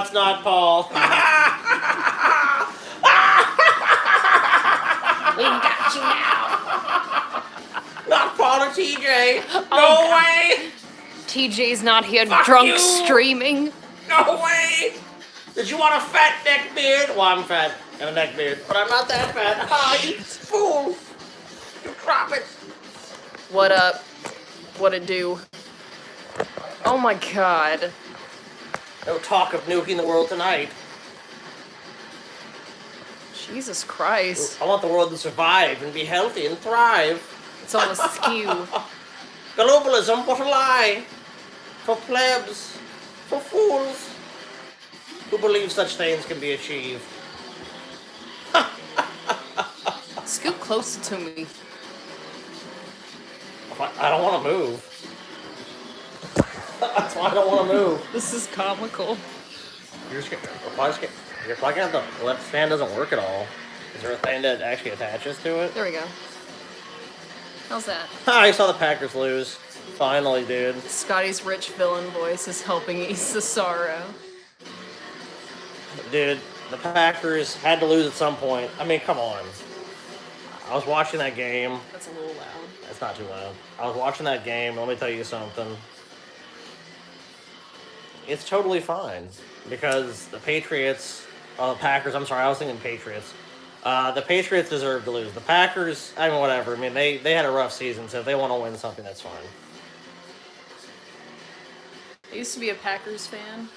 it's not Paul. We got you now. Not Paul or TJ. No way. TJ's not here Fuck drunk you. streaming. No way. Did you want a fat neck beard? Well, I'm fat and a neck beard, but I'm not that fat. Ah, you fool. You drop it. What up? What it do? Oh my god. No talk of nuking the world tonight. Jesus Christ. I want the world to survive and be healthy and thrive. It's on a skew. Globalism, what a lie. For plebs. For fools. Who believe such things can be achieved. Scoot closer to me. I don't want to move. That's why I don't want to move. This is comical. You're plugging out the left fan doesn't work at all. Is there a thing that actually attaches to it? There we go. How's that? I saw the Packers lose. Finally, dude. Scotty's rich villain voice is helping ease the sorrow. Dude, the Packers had to lose at some point. I mean, come on. I was watching that game. That's a little loud. It's not too loud. I was watching that game. Let me tell you something. It's totally fine. Because the Patriots... the Packers, I'm sorry, I was thinking Patriots. The Patriots deserve to lose. The Packers, I mean, whatever. I mean, they had a rough season, so if they want to win something, that's fine. I used to be a Packers fan.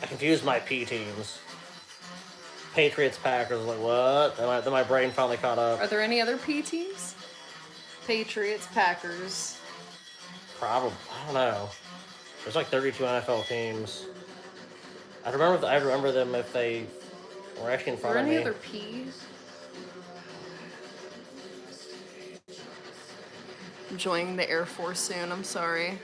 I confused my P teams. Patriots, Packers, like, what? Then my brain finally caught up. Are there any other P teams? Patriots, Packers. Probably. I don't know. There's like 32 NFL teams. I remember them if they were actually in front Are of there me. any other P's? I'm joining the Air Force soon. I'm sorry.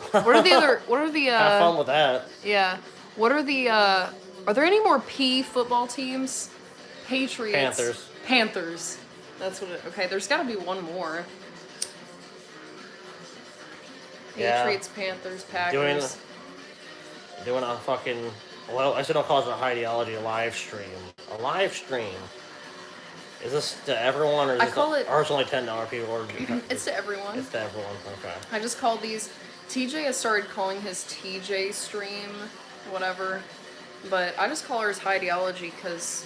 What are the other? What are the? Have fun with that. Yeah. What are the? Are there any more P football teams? Patriots. Panthers. Panthers. That's what it. Okay, there's got to be one more. Yeah. Patriots, Panthers, Packers. Doing a fucking, well, I still don't call it a ideology, a live stream. A live stream. Is this to everyone, or is I this call it- or it's only $10 people? Or It's to everyone. It's to everyone. Okay. I just call these. TJ has started calling his TJ stream, whatever. But I just call ours Ideology because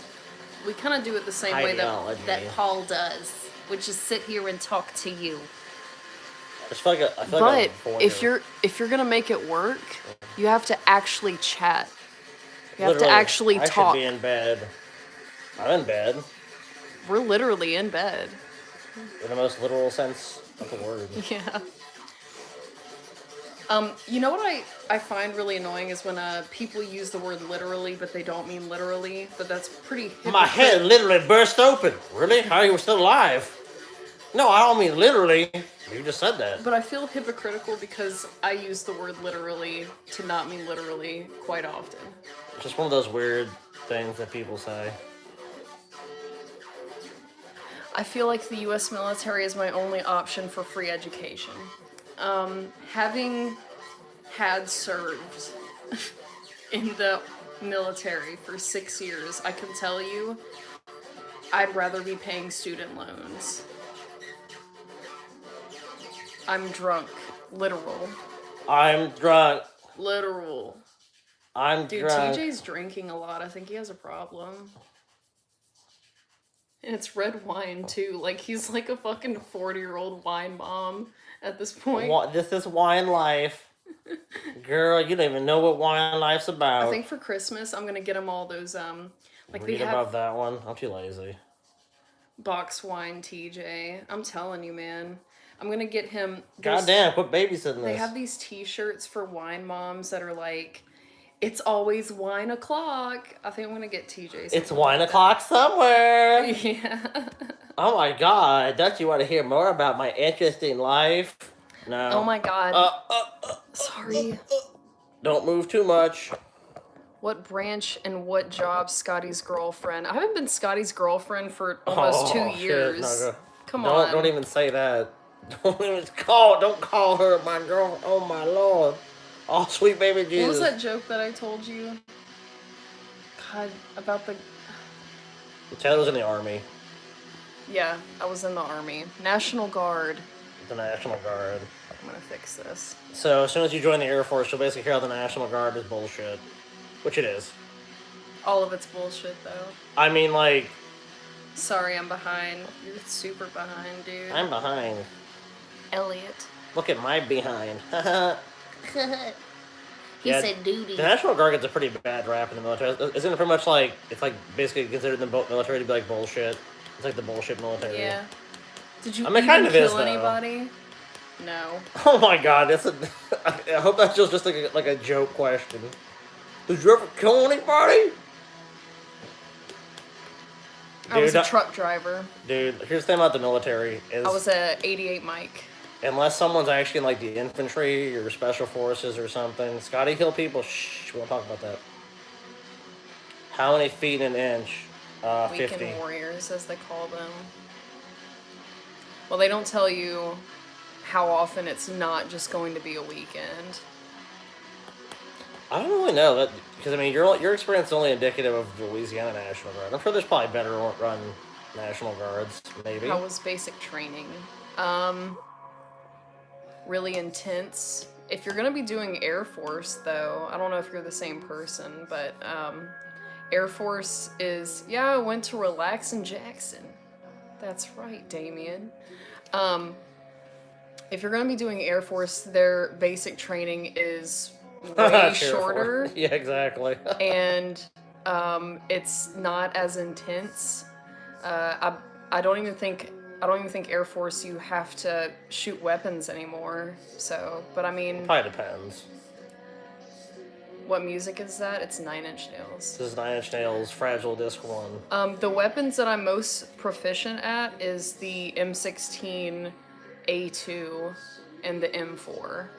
we kind of do it the same way Ideology. that Paul does, which is sit here and talk to you. I feel like But if you're gonna make it work, you have to actually chat. You have to actually I talk. should be in bed. I'm in bed. We're literally in bed. In the most literal sense of the word. Yeah. You know what I find really annoying is when people use the word literally, but they don't mean literally. But that's pretty. My head literally burst open. Really? How are you still alive? No, I don't mean literally. You just said that. But I feel hypocritical because I use the word literally to not mean literally quite often. It's just one of those weird things that people say. I feel like the U.S. military is my only option for free education. Having had served in the military for 6 years, I can tell you I'd rather be paying student loans. I'm drunk. Literal. I'm drunk. Literal. I'm Dude, drunk. TJ's drinking a lot. I think he has a problem. And it's red wine, too. Like, he's like a fucking 40-year-old wine mom at this point. This is wine life. Girl, you don't even know what wine life's about. I think for Christmas, I'm gonna get him all those, like Read they have above that one. I'm too lazy. box wine, TJ. I'm telling you, man. I'm gonna get him... Goddamn, quit babysitting They this. have these t-shirts for wine moms that are like, it's always wine o'clock. I think I'm gonna get TJ. It's wine o'clock somewhere. Yeah. Oh my god, don't you want to hear more about my interesting life? No. Oh my god. Sorry. Don't move too much. What branch and what job Scotty's girlfriend? I haven't been Scotty's girlfriend for almost 2 years. Shit. No, Come on. Don't even say that. Don't call her my girl. Oh my lord. Oh, sweet baby Jesus. What was that joke that I told you? God, about the... Taylor was in the Army. Yeah, I was in the Army. National Guard. The National Guard. I'm gonna fix this. So as soon as you join the Air Force, you'll basically hear how the National Guard is bullshit. Which it is. All of it's bullshit, though. I mean, like... Sorry, I'm behind. You're super behind, dude. I'm behind. Elliot. Look at my behind. He said duty. The National Guard gets a pretty bad rap in the military. Isn't it pretty much like, it's like basically considered in the military to be like bullshit? It's like the bullshit military. Yeah. Did you I mean, even kind of kill is, though. anybody? No. Oh my god, that's a... I hope that's just like a joke question. Did you ever kill anybody? I was a truck driver. Dude, here's the thing about the military is... I was a 88 Mike. Unless someone's actually in like the infantry or special forces or something. Scotty kill people? Shh, we won't talk about that. How many feet in an inch? 50. Weekend warriors, as they call them. Well, they don't tell you how often it's not just going to be a weekend. I don't really know that, because I mean your experience is only indicative of the Louisiana National Guard. I'm sure there's probably better run National Guards, maybe. How was basic training? Really intense. If you're gonna be doing Air Force, though, I don't know if you're the same person, but Air Force is, yeah, I went to relax in Jackson. That's right, Damien. If you're gonna be doing Air Force, their basic training is way shorter. Yeah, exactly. And it's not as intense. I don't even think Air Force you have to shoot weapons anymore. So, but I mean, Probably depends. What music is that? It's 9 Inch Nails. This is 9 Inch Nails, Fragile Disc 1. The weapons that I'm most proficient at is the M16 A2 and the M4.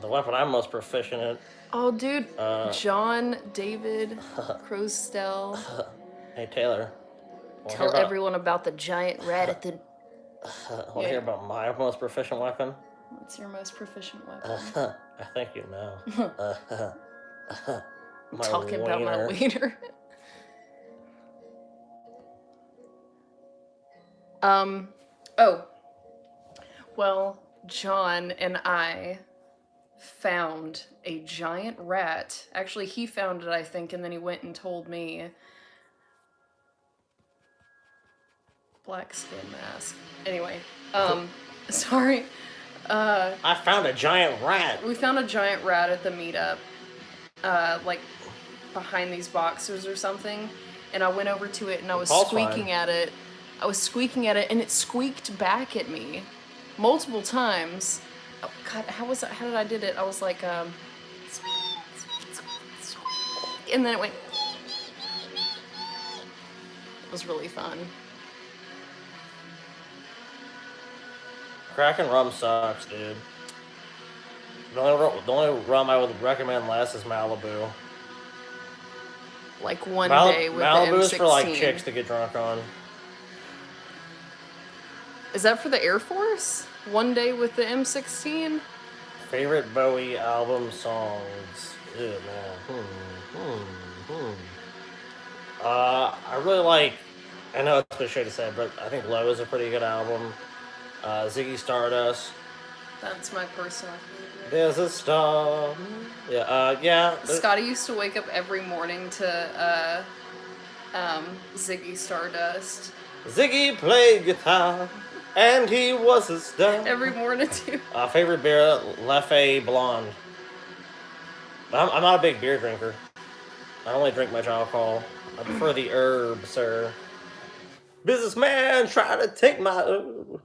The weapon I'm most proficient at. Oh, dude. John David Crostel. Hey, Taylor. Tell everyone about the giant rat at the... Want to hear about my most proficient weapon? What's your most proficient weapon? I think you know. I'm talking about my wiener. Oh. Well, John and I found a giant rat. Actually, he found it, I think, and then he went and told me. Black skin mask. Anyway, sorry. I found a giant rat. We found a giant rat at the meetup, like behind these boxers or something, and I went over to it and I was squeaking at it. I was squeaking at it and it squeaked back at me multiple times. Oh God, how did I did it? I was like, squeak, squeak, squeak, squeak, and then it went. It was really fun. Cracking rum sucks, dude. The only rum I would recommend less is Malibu. Like one day with Malibu the M16. is for like chicks to get drunk on. Is that for the Air Force? One day with the M16? Favorite Bowie album songs? Ew, man. I really like, I know it's cliche to say, but I think Low is a pretty good album. Ziggy Stardust. That's my personal favorite. There's a star. Yeah. Scotty used to wake up every morning to Ziggy Stardust. Ziggy played guitar, and he was a star. Every morning too. Favorite beer, Leffe Blonde. I'm not a big beer drinker. I only drink much alcohol. I prefer the herb, sir. Businessman try to take my herb.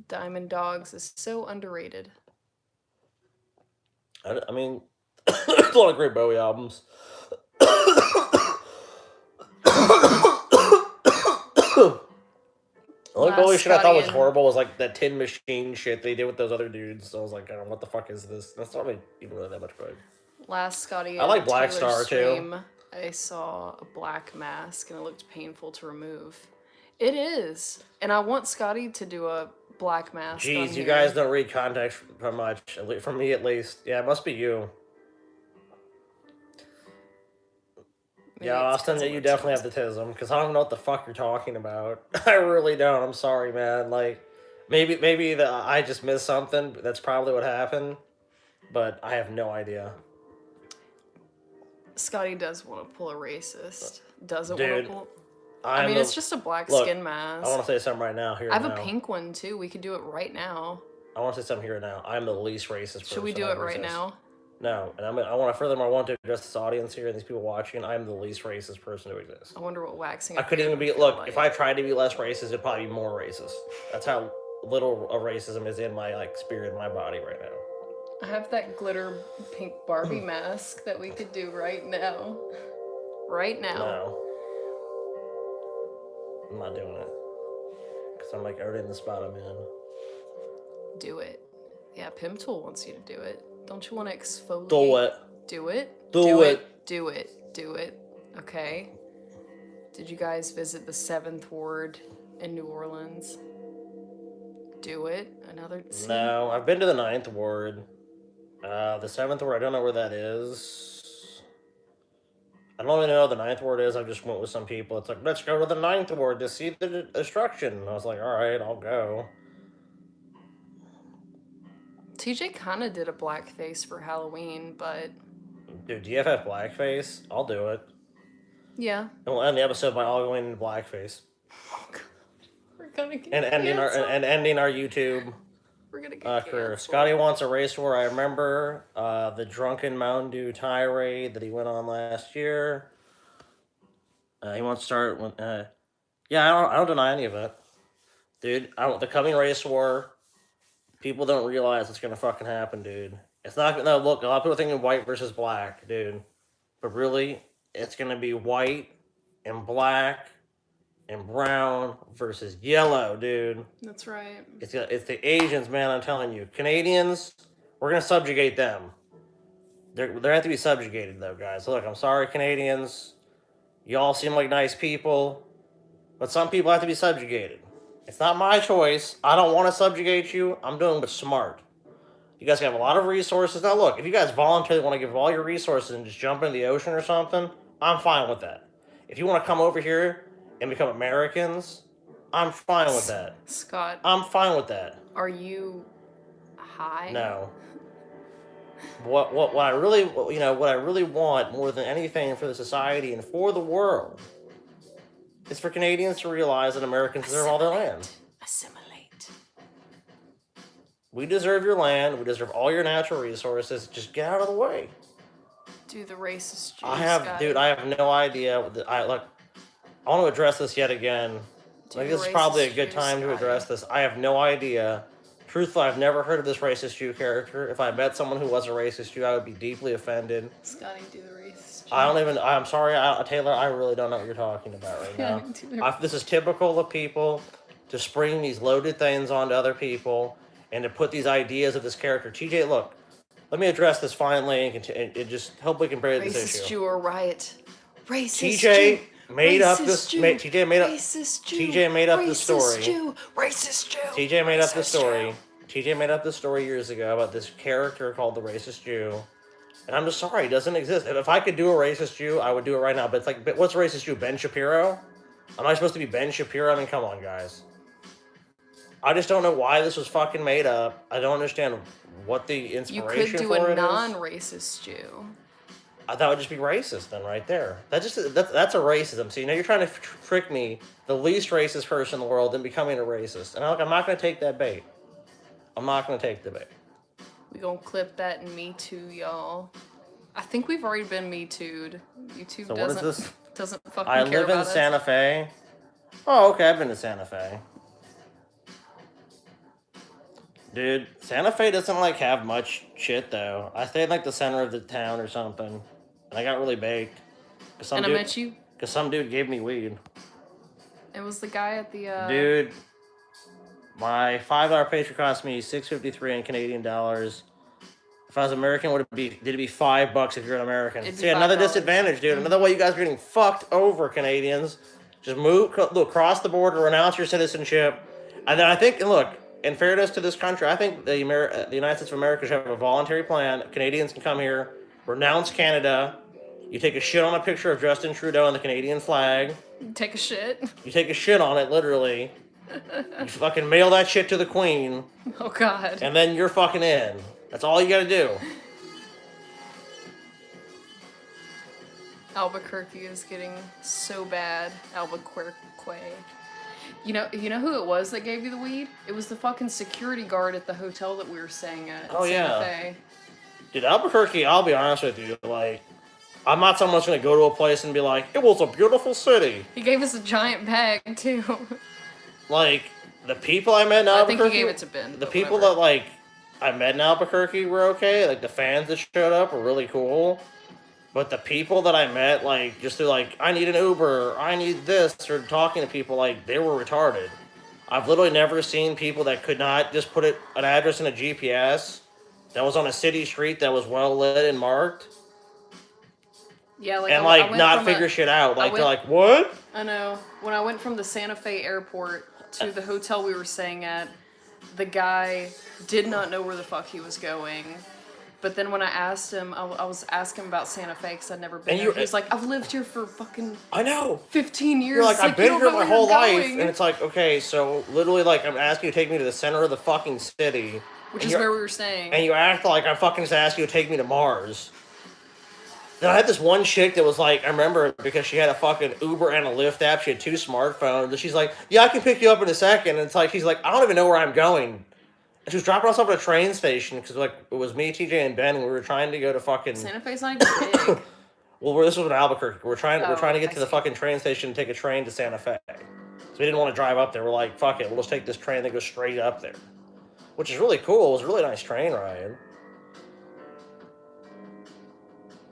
Diamond Dogs is so underrated. I mean, there's a lot of great Bowie albums. The only Bowie shit I thought was horrible was like that Tin Machine shit they did with those other dudes. So I was like, I don't know, what the fuck is this? That's not even really that much good. Last Scotty. I like Black Star stream, too. I saw a black mask and it looked painful to remove. It is. And I want Scotty to do a black mask. Jeez, on you here. guys don't read context very much. From me, at least. Yeah, it must be you. Maybe Yeah, it's Austin, 'cause you of definitely lips. have the tism, because I don't know what the fuck you're talking about. I really don't. I'm sorry, man. Like, maybe I just missed something. That's probably what happened, but I have no idea. Scotty does want to pull a racist. Doesn't want Dude, to pull. I mean, it's just a black look, skin mask. I want to say something right now. Here I have now. a pink one too. We could do it right now. I want to say something here now. I'm the least racist person. Should we do it right now? No, and I want to furthermore want to address this audience here and these people watching. I'm the least racist person to exist. I wonder what waxing. I couldn't even be. Look, like. If I tried to be less racist, it'd probably be more racist. That's how little of racism is in my spirit, in my body right now. I have that glitter pink Barbie mask that we could do right now. Right now. No, I'm not doing it because I'm like already in the spot I'm in. Do it. Yeah, Pim Tool wants you to do it. Don't you want to exfoliate? Do it. Do it. Do it. Do it. Do it. Okay. Did you guys visit the 7th Ward in New Orleans? Do it. Another. See? No, I've been to the 9th Ward. The 7th Ward, I don't know where that is. I don't even know the 9th Ward is. I just went with some people. It's like, let's go to the 9th Ward to see the destruction. And I was like, all right, I'll go. TJ kind of did a blackface for Halloween, but... Dude, DFF blackface? I'll do it. Yeah. And we'll end the episode by all going into blackface. We're gonna get ending our YouTube We're gonna get career. Scotty wants a race war. I remember the drunken Mountain Dew tirade that he went on last year. He wants to start with... yeah, I don't deny any of it. Dude, the coming race war... People don't realize what's gonna fucking happen, dude. It's not. No, look, a lot of people thinking white versus black, dude. But really, it's gonna be white and black and brown versus yellow, dude. That's right. It's the Asians, man. I'm telling you, Canadians. We're gonna subjugate them. They have to be subjugated, though, guys. Look, I'm sorry, Canadians. Y'all seem like nice people, but some people have to be subjugated. It's not my choice. I don't want to subjugate you. I'm doing what's smart. You guys have a lot of resources. Now, look, if you guys voluntarily want to give all your resources and just jump into the ocean or something, I'm fine with that. If you want to come over here and become Americans, I'm fine with that. Scott. I'm fine with that. Are you high? No. What I really want more than anything for the society and for the world is for Canadians to realize that Americans deserve all their land. Assimilate. We deserve your land. We deserve all your natural resources. Just get out of the way. Do the racist Jews, I have no idea. I want to address this yet again. This is probably a good time to address this. I have no idea. Truthfully, I've never heard of this racist Jew character. If I met someone who was a racist Jew, I would be deeply offended. Scotty, do the racist Jew. I'm sorry, Taylor, I really don't know what you're talking about right now. This is typical of people to spring these loaded things onto other people and to put these ideas of this character. TJ, look, let me address this finally and just hope we can break this issue. Racist Jew or riot. Racist TJ Jew. made up Racist this. Jew. TJ made up. Racist Jew. TJ made up the story. Racist Jew. Racist Jew. TJ made up the Racist story. Jew. TJ made up the story years ago about this character called the racist Jew. And I'm just sorry, it doesn't exist. If I could do a racist Jew, I would do it right now. But it's like, what's a racist Jew? Ben Shapiro? Am I supposed to be Ben Shapiro? I mean, come on, guys. I just don't know why this was fucking made up. I don't understand what the inspiration for it is. You could do a non-racist Jew. That would just be racist then, right there. That's a racism. See, now you're trying to trick me, the least racist person in the world, into becoming a racist. And I'm not going to take that bait. I'm not going to take the bait. We gonna clip that in Me Too, y'all. I think we've already been Me Too'd. YouTube So doesn't, what is this? Doesn't fucking I care live in about us. Santa Fe. Oh, okay, I've been to Santa Fe. Dude, Santa Fe doesn't like have much shit though. I stayed in like the center of the town or something, and I got really baked. And I met you. Cause some dude gave me weed. It was the guy at the. Dude, my $5 pastry cost me $6.53 in Canadian dollars. If I was American, did it be $5 if you're an American? See, another disadvantage, dude. Another way you guys are getting fucked over, Canadians. Just move, look, cross the border, renounce your citizenship, and then I think, and look, in fairness to this country, I think the United States of America should have a voluntary plan. Canadians can come here, renounce Canada. You take a shit on a picture of Justin Trudeau and the Canadian flag. Take a shit. You take a shit on it, literally. You fucking mail that shit to the Queen. Oh God. And then you're fucking in. That's all you gotta do. Albuquerque is getting so bad. Albuquerque. You know who it was that gave you the weed? It was the fucking security guard at the hotel that we were staying at. Oh, Santa yeah. Fe. Dude, Albuquerque, I'll be honest with you, like, I'm not someone that's gonna go to a place and be like, it was a beautiful city. He gave us a giant bag too. Like, the people I met in I Albuquerque... think he gave it to Ben. The people that, like, I met in Albuquerque were okay. Like, the fans that showed up were really cool. But the people that I met, like, just through, like, I need an Uber, I need this, or talking to people, like, they were retarded. I've literally never seen people that could not just put an address in a GPS that was on a city street that was well lit and marked. Yeah, like, and, I like, not figure shit out. Like, they're like, what? I know. When I went from the Santa Fe airport to the hotel we were staying at, the guy did not know where the fuck he was going. But then when I asked him, I was asking him about Santa Fe because I'd never been there. He was like, I've lived here for fucking... I know. 15 years. You're like, I've been here my whole life. Going. And it's like, okay, so literally, like, I'm asking you to take me to the center of the fucking city. Which is where we were staying. And you act like I fucking just asked you to take me to Mars. Then I had this one chick that was like, I remember because she had a fucking Uber and a Lyft app. She had 2 smartphones. And she's like, yeah, I can pick you up in a second. And it's like, she's like, I don't even know where I'm going. And she was dropping us off at a train station because, like, it was me, TJ, and Ben, and we were trying to go to fucking... Santa Fe's not even big. Well, this was in Albuquerque. We're trying to get to the fucking train station and take a train to Santa Fe. So we didn't want to drive up there. We're like, fuck it, we'll just take this train that goes straight up there. Which is really cool. It was a really nice train ride.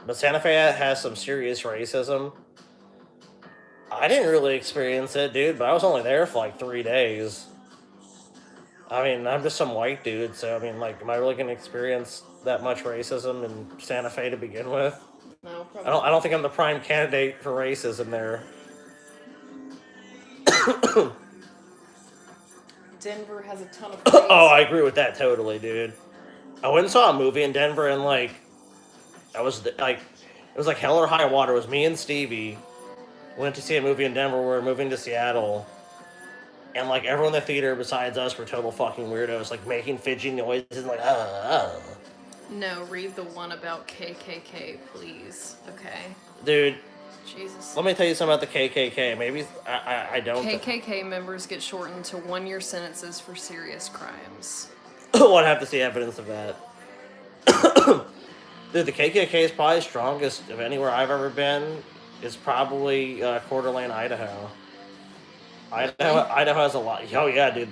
But Santa Fe has some serious racism. I didn't really experience it, dude, but I was only there for like 3 days. I mean, I'm just some white dude, so I mean, like, am I really going to experience that much racism in Santa Fe to begin with? No, probably. I don't think I'm the prime candidate for racism there. Denver has a ton of race. Oh, I agree with that totally, dude. I went and saw a movie in Denver, and like, it was like hell or high water. It was me and Stevie went to see a movie in Denver. We were moving to Seattle. And, like, everyone in the theater besides us were total fucking weirdos, like, making fidgety noises, like, No, read the one about KKK, please. Okay? Dude. Jesus. Let me tell you something about the KKK. Maybe I don't... KKK members get shortened to 1-year sentences for serious crimes. I'd have to see evidence of that. Dude, the KKK is probably strongest of anywhere I've ever been. It's probably Coeur d'Alene, Idaho. Idaho has a lot. Oh yeah, dude.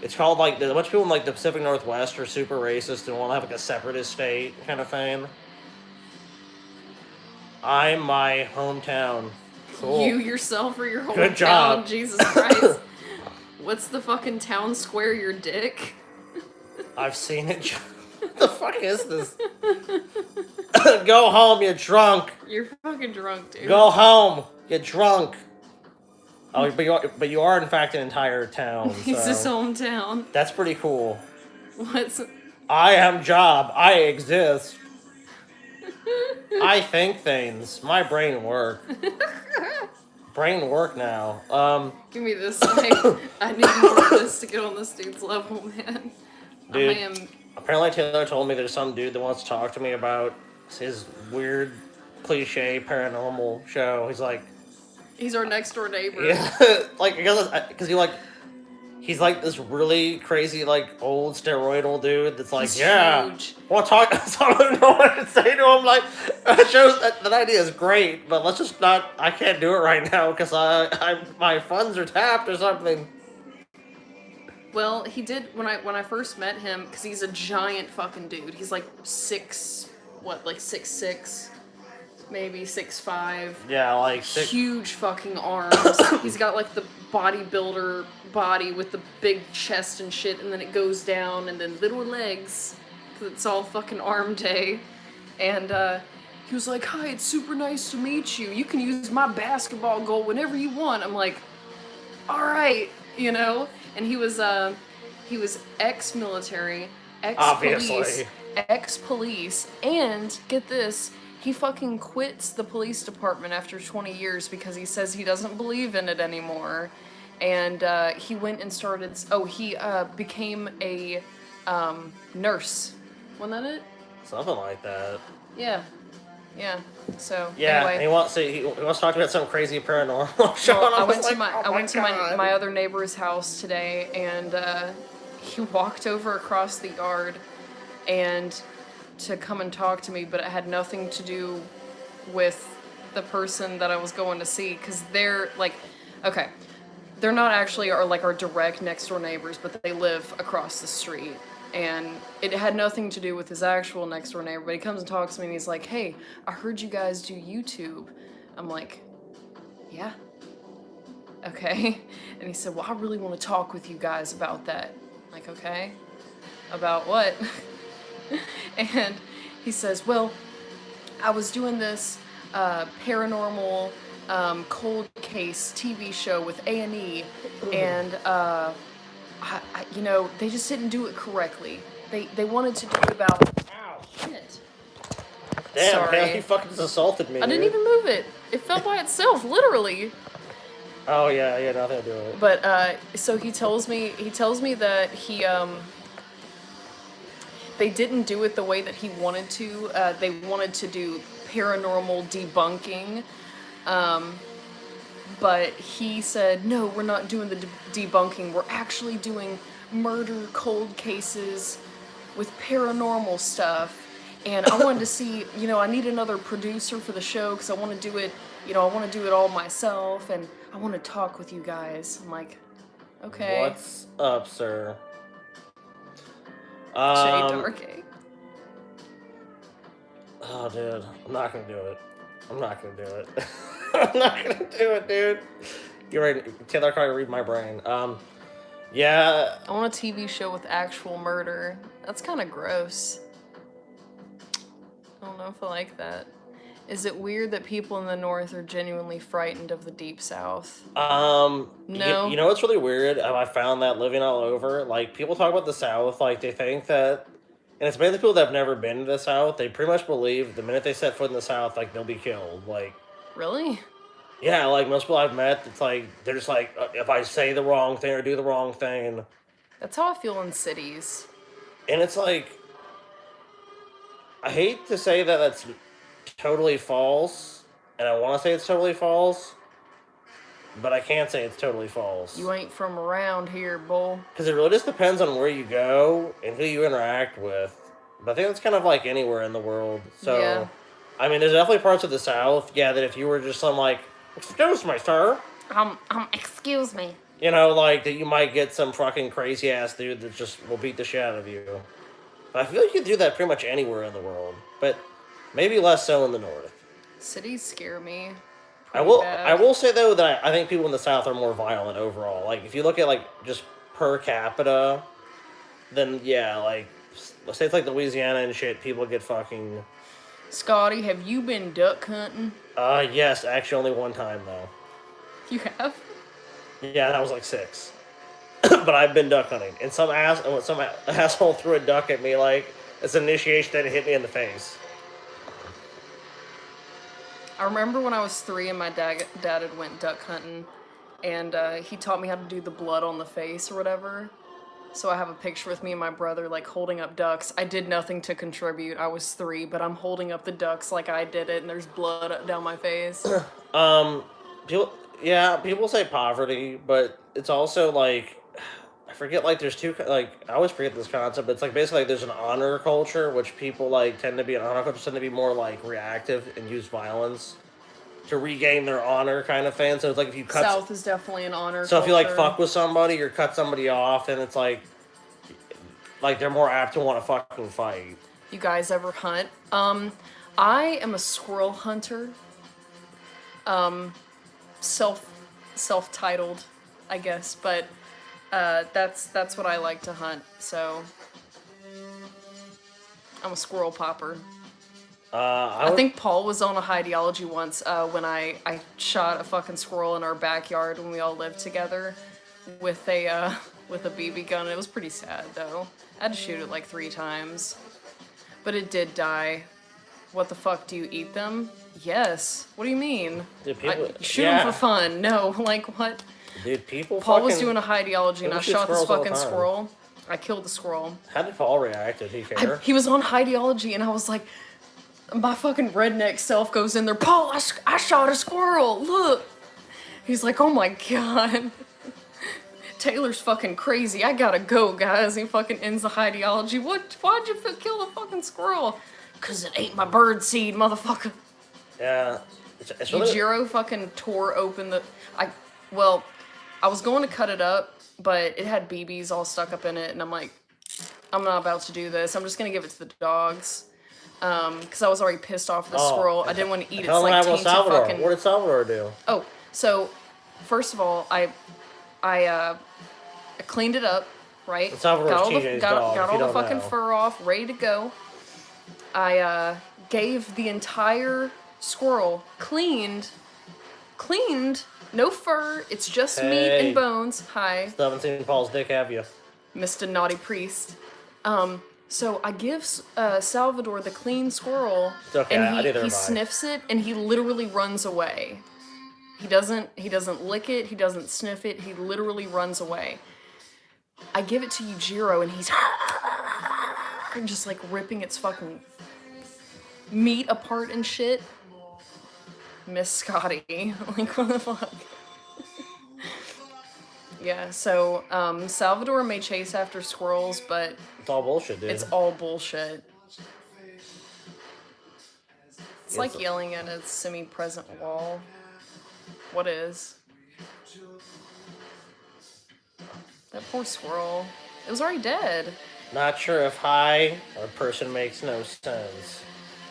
It's called like a bunch of people in like the Pacific Northwest are super racist and want to have like a separatist state kind of thing. I'm my hometown. Cool. You yourself or your hometown? Good job. Jesus Christ. What's the fucking town square? Your dick? I've seen it. What the fuck is this? Go home, you're drunk. You're fucking drunk, dude. Go home, you're drunk. Oh, but you are in fact an entire town. He's his hometown. That's pretty cool. What's... I am job. I exist. I think things. My brain work. Brain work now. Give me this. I need more of this to get on this dude's level, man. Dude, apparently Taylor told me there's some dude that wants to talk to me about his weird, cliche paranormal show. He's like... He's our next door neighbor. Yeah, like, because he's like this really crazy, like, old steroidal dude that's like, he's yeah, huge. want to talk, so I don't know what to say to him. Like, that shows that idea is great, but let's just not, I can't do it right now because my funds are tapped or something. Well, he did, when I first met him, because he's a giant fucking dude. He's like 6'6", maybe 6'5". Yeah, like huge fucking arms. He's got like the bodybuilder body with the big chest and shit, and then it goes down, and then little legs, because it's all fucking arm day. And he was like, "Hi, it's super nice to meet you. You can use my basketball goal whenever you want." I'm like, "All right," you know. And he was ex-military, ex-police, Obviously. ex-police, and get this, he fucking quits the police department after 20 years because he says he doesn't believe in it anymore. And he went and started. Oh, he became a nurse. Wasn't that it? Something like that. Yeah. Yeah. So Yeah, anyway, and he wants to talk about some crazy paranormal show. well, And I went to like, my oh I went to God. my other neighbor's house today, and he walked over across the yard and to come and talk to me, but it had nothing to do with the person that I was going to see, because they're like, okay, they're not actually our direct next door neighbors, but they live across the street. And it had nothing to do with his actual next door neighbor, but he comes and talks to me and he's like, "Hey, I heard you guys do YouTube." I'm like, "Yeah. Okay." And he said, "Well, I really want to talk with you guys about that." I'm like, "Okay. About what?" And he says, "Well, I was doing this paranormal cold case TV show with A&E, and you know, they just didn't do it correctly. They wanted to do it about." Ow, shit. Damn, Sorry. man, he fucking just assaulted me. I didn't even move it. It fell by itself, literally. Oh yeah, yeah, nothing to do with it. But so he tells me that they didn't do it the way that he wanted to. They wanted to do paranormal debunking. But he said, "No, we're not doing the debunking. We're actually doing murder cold cases with paranormal stuff." And I wanted to see, you know, I need another producer for the show because I want to do it, you know, I want to do it all myself, and I want to talk with you guys. I'm like, okay. What's up, sir? Jay Darky. Oh, dude, I'm not gonna do it. I'm not gonna do it. I'm not gonna do it, dude. You're right. Taylor can't read my brain. Yeah. I want a TV show with actual murder. That's kind of gross. I don't know if I like that. Is it weird that people in the North are genuinely frightened of the Deep South? No. You know what's really weird? I found that living all over, like, people talk about the South, like, they think that, and it's mainly people that have never been to the South, they pretty much believe the minute they set foot in the South, like, they'll be killed. Like, Really? yeah, like, most people I've met, it's like, they're just like, if I say the wrong thing or do the wrong thing. That's how I feel in cities. And it's like, I hate to say that that's totally false, and I want to say it's totally false, but I can't say it's totally false. You ain't from around here, bull. Because it really just depends on where you go and who you interact with. But I think that's kind of like anywhere in the world. So, Yeah. I mean, there's definitely parts of the South, yeah, that if you were just some, like, "Excuse me, sir," Excuse me. you know, like, that you might get some fucking crazy-ass dude that just will beat the shit out of you. But I feel like you can do that pretty much anywhere in the world. But maybe less so in the North. Cities scare me. I will say though that I think people in the South are more violent overall. Like, if you look at, like, just per capita, then yeah, like, states like Louisiana and shit, people get fucking. Scotty, have you been duck hunting? Yes, actually only one time though. You have? Yeah, that was like 6. But I've been duck hunting, and some asshole threw a duck at me like it's an initiation that it hit me in the face. I remember when I was 3 and my dad had went duck hunting, and he taught me how to do the blood on the face or whatever. So I have a picture with me and my brother, like, holding up ducks. I did nothing to contribute. I was 3, but I'm holding up the ducks like I did it, and there's blood down my face. People say poverty, but it's also like, I forget, like, there's two, like, I always forget this concept, but it's like basically like there's an honor culture, which people like tend to be, an honor culture tend to be more like reactive and use violence to regain their honor kind of thing. So it's like if you cut. South is definitely an honor So culture. if you like fuck with somebody or cut somebody off, then it's like they're more apt to want to fucking fight. You guys ever hunt? I am a squirrel hunter. Self-titled, I guess, but that's what I like to hunt. So I'm a squirrel popper. I think Paul was on a high ideology once when I shot a fucking squirrel in our backyard when we all lived together with a BB gun. It was pretty sad though. I had to shoot it like 3 times, but it did die. What the fuck? Do you eat them? Yes. What do you mean? Dude, people, Shoot them for fun. No, like what? Dude, people. Paul was doing a high ideology and I shot this fucking all the time. squirrel. I killed the squirrel. How did Paul react? Did he care? He was on high ideology and I was like, my fucking redneck self goes in there, Paul, I shot a squirrel, look. He's like, oh my god. Taylor's fucking crazy, I gotta go, guys. He fucking ends the high ideology. Why'd you kill the fucking squirrel? Cause it ate my bird seed, motherfucker. Yeah. It's really... Yujiro fucking tore open the... I was going to cut it up, but it had BBs all stuck up in it, and I'm like, I'm not about to do this. I'm just gonna give it to the dogs. Because I was already pissed off the squirrel. I didn't want to eat its like tainted fucking... What did Salvador do? Oh, so first of all, I cleaned it up, right? Salvador's got all the fucking fur off, ready to go. I gave the entire squirrel cleaned, no fur. It's just meat and bones. Hi. Still haven't seen Paul's dick, have you? Mr. Naughty Priest. So I give Salvador the clean squirrel, okay, and he sniffs it, and he literally runs away. He doesn't lick it, he doesn't sniff it, he literally runs away. I give it to Yujiro, and he's just like ripping its fucking meat apart and shit. Miss Scotty, like what the fuck? Yeah, so Salvador may chase after squirrels, but it's all bullshit, dude. It's all bullshit. It's like yelling at a semi-present wall. What is? That poor squirrel. It was already dead. Not sure if hi or person makes no sense.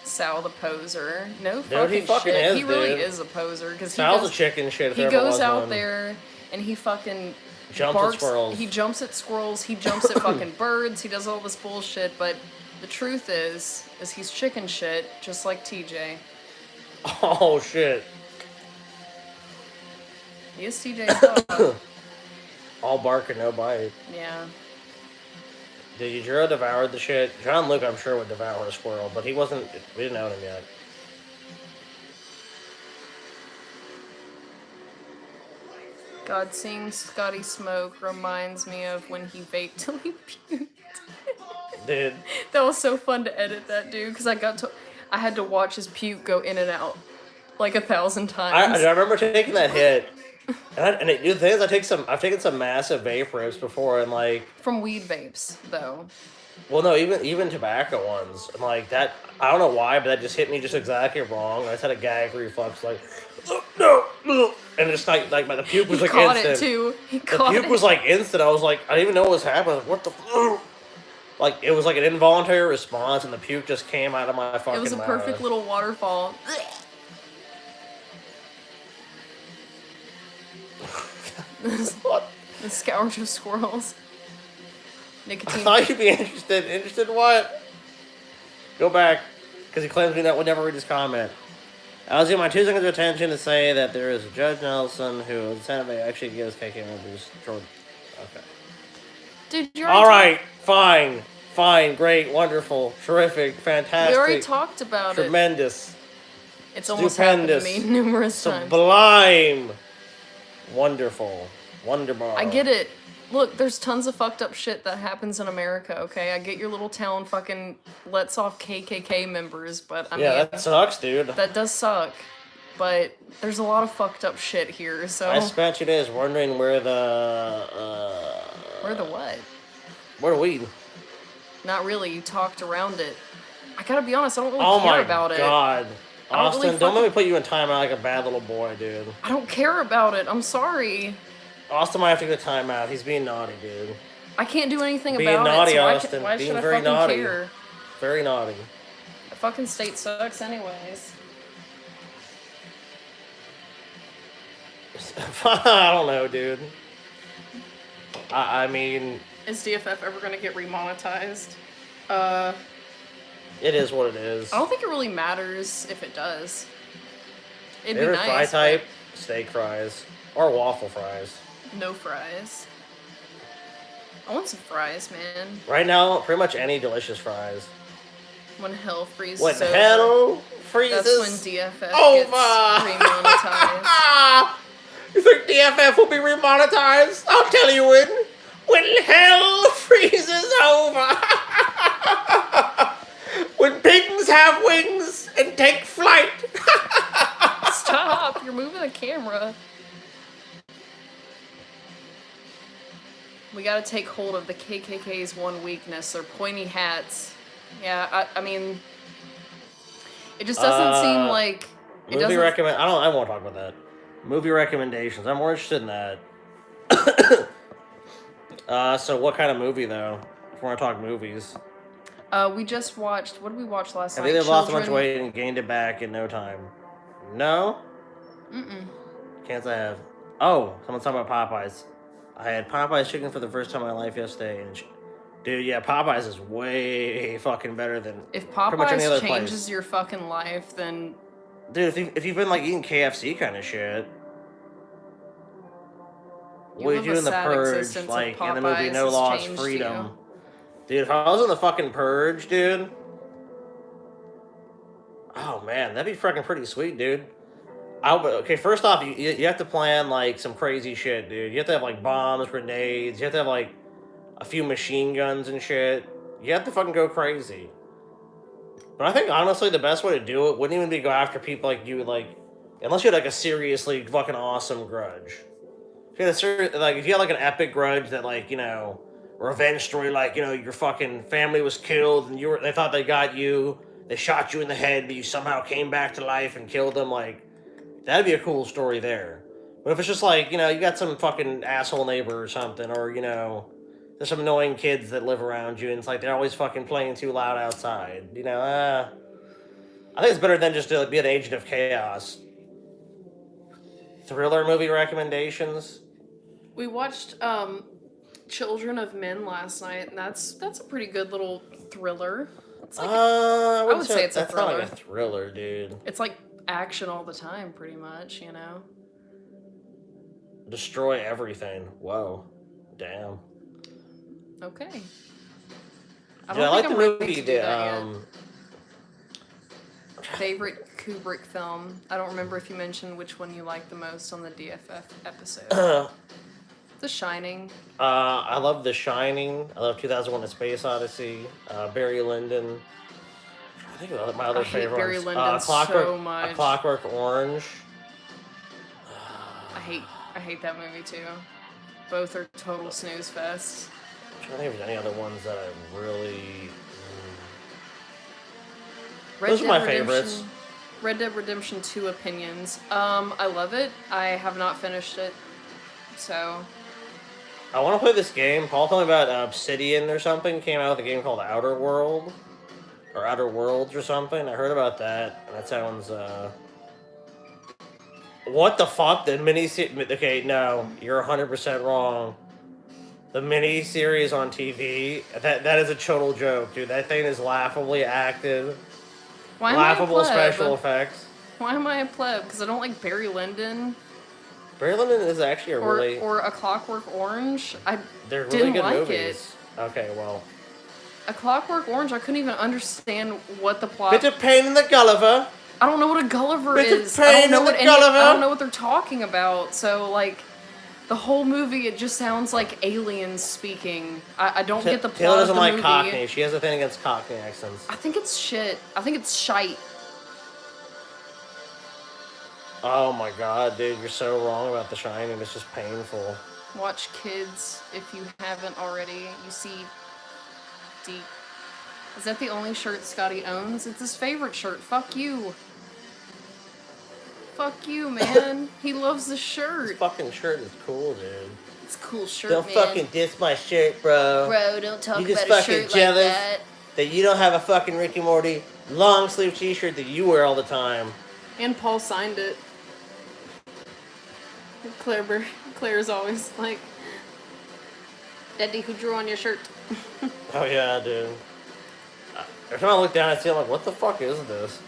Sal the poser. No dude, he fucking shit. is, he really dude. is a poser because Sal's a chicken shit. If he there ever goes was out one. there and he fucking jumps barks, at squirrels. He jumps at squirrels. He jumps at fucking birds. He does all this bullshit. But the truth is he's chicken shit, just like TJ. Oh shit. He is TJ's dog. All bark and no bite. Yeah. Did Yujiro devour the shit? John Luke, I'm sure, would devour a squirrel, but he wasn't. We didn't own him yet. God, seeing Scotty smoke reminds me of when he vaped till he puked. Dude. That was so fun to edit that, dude, because I had to watch his puke go in and out like 1,000 times. I remember taking that hit. The thing is, I've taken some massive vape rips before, and like from weed vapes though. Well, no, even tobacco ones, and like that. I don't know why, but that just hit me just exactly wrong. I just had a gag reflex, like no, and just like the puke was like caught instant. It too. He the caught puke it. was like instant. I was like, I didn't even know what was happening. What the? Like it was like an involuntary response, and the puke just came out of my fucking mouth. It was a perfect little waterfall. What? The scourge of squirrels. Nicotine. I thought you'd be interested. Interested in what? Go back, because he claims me that would never read his comment. I was using my 2 seconds of attention to say that there is a Judge Nelson who actually gives KK members Jordan. Okay. Dude, you're all right. Fine, great, wonderful, terrific, fantastic. We already talked about tremendous, it. It's almost happened to me numerous times. Sublime, wonderful, wonderbar. I get it. Look, there's tons of fucked up shit that happens in America, okay? I get your little town fucking lets off KKK members, but I mean... Yeah, that sucks, dude. That does suck. But there's a lot of fucked up shit here, so... I spent 2 days wondering where the... Where the what? Where the weed? Not really, you talked around it. I gotta be honest, I don't really care about it. Oh my god. Austin, don't let me fucking... put you in timeout like a bad little boy, dude. I don't care about it, I'm sorry. Austin might have to get a timeout. He's being naughty, dude. I can't do anything being about naughty, it, so Austin. why being should I very fucking naughty. care? Very naughty. The fucking state sucks anyways. I don't know, dude. I mean... Is DFF ever gonna get remonetized? Yeah, It is what it is. I don't think it really matters if it does. It'd be Favorite nice. fry type? Steak fries. Or waffle fries. No fries. I want some fries, man. Right now, pretty much any delicious fries. When hell freezes When over. hell freezes That's when DFF over. gets remonetized. You think DFF will be remonetized? I'll tell you when. When hell freezes over. When pigs have wings and take flight. Stop! You're moving the camera. We gotta take hold of the KKK's one weakness, their pointy hats. Yeah, I mean, it just doesn't seem like it Movie doesn't. I won't talk about that. Movie recommendations. I'm more interested in that. So what kind of movie though? If we want to talk movies. We just watched. What did we watch last night? Have they lost a bunch of weight and gained it back in no time? No. Can't I have? Oh, someone's talking about Popeyes. I had Popeyes chicken for the first time in my life yesterday, and dude, yeah, Popeyes is way fucking better than if pretty much any other Popeyes changes place. your fucking life, then Dude, if you've been like eating KFC kind of shit, what did you do in The Purge, like in the movie No Lost Freedom? Dude, if I was in the fucking Purge, dude. Oh man, that'd be fucking pretty sweet, dude. Okay, first off, you have to plan like some crazy shit, dude. You have to have like bombs, grenades. You have to have like a few machine guns and shit. You have to fucking go crazy. But I think honestly, the best way to do it wouldn't even be go after people like you, like unless you had like a seriously fucking awesome grudge. If you had if you had like an epic grudge that like revenge story, like your fucking family was killed and they thought they got you. They shot you in the head, but you somehow came back to life and killed them. Like, that'd be a cool story there. But if it's just like, you got some fucking asshole neighbor or something, or, there's some annoying kids that live around you, and it's like they're always fucking playing too loud outside. I think it's better than just to be an agent of chaos. Thriller movie recommendations? we watched Children of Men last night, and that's a pretty good little thriller. It's like I would say it's a that's not thriller. like a thriller, dude. It's like action all the time, pretty much, Destroy everything. Whoa. Damn. Okay. I like the movie. Favorite Kubrick film? I don't remember if you mentioned which one you liked the most on the DFF episode. The Shining. I love The Shining. I love 2001: A Space Odyssey. Barry Lyndon. I think my other favorite Barry ones. Lyndon so much. A Clockwork Orange. I hate that movie too. Both are total snooze fest. I'm trying to think if there's any other ones that I really. Those are my favorites. Red Dead Redemption 2 opinions. I love it. I have not finished it, so. I want to play this game. Paul told me about Obsidian or something. Came out with a game called Outer World. Or Outer Worlds or something. I heard about that. And that sounds, What the fuck? The mini-series... Okay, no. You're 100% wrong. The mini-series on TV, that is a total joke, dude. That thing is laughably acted. Laughable special effects. Why am I a pleb? Because I don't like Barry Lyndon. Barry Lyndon is actually or A Clockwork Orange. They're really didn't good like movies. Okay, well. A Clockwork Orange, I couldn't even understand what the plot. Bit of Pain in the Gulliver. I don't know what a Gulliver Bit is. of Pain in the Gulliver. I don't know what they're talking about. So like, the whole movie, it just sounds like aliens speaking. I don't get the plot Taylor doesn't of the like movie. Cockney. She has a thing against Cockney accents. I think it's shit. I think it's shite. Oh my god, dude, you're so wrong about The Shining. It's just painful. Watch Kids if you haven't already. You see deep. Is that the only shirt Scotty owns? It's his favorite shirt. Fuck you. Fuck you, man. He loves the shirt. This fucking shirt is cool, dude. It's a cool shirt, Don't man. fucking diss my shirt, bro. Bro, don't talk You just about a fucking shirt jealous like that. that you don't have a fucking Rick and Morty long sleeve t-shirt that you wear all the time. And Paul signed it. Claire's always like, Daddy, who drew on your shirt? Oh yeah, dude. Every time I look down, I see, I'm like, what the fuck is this?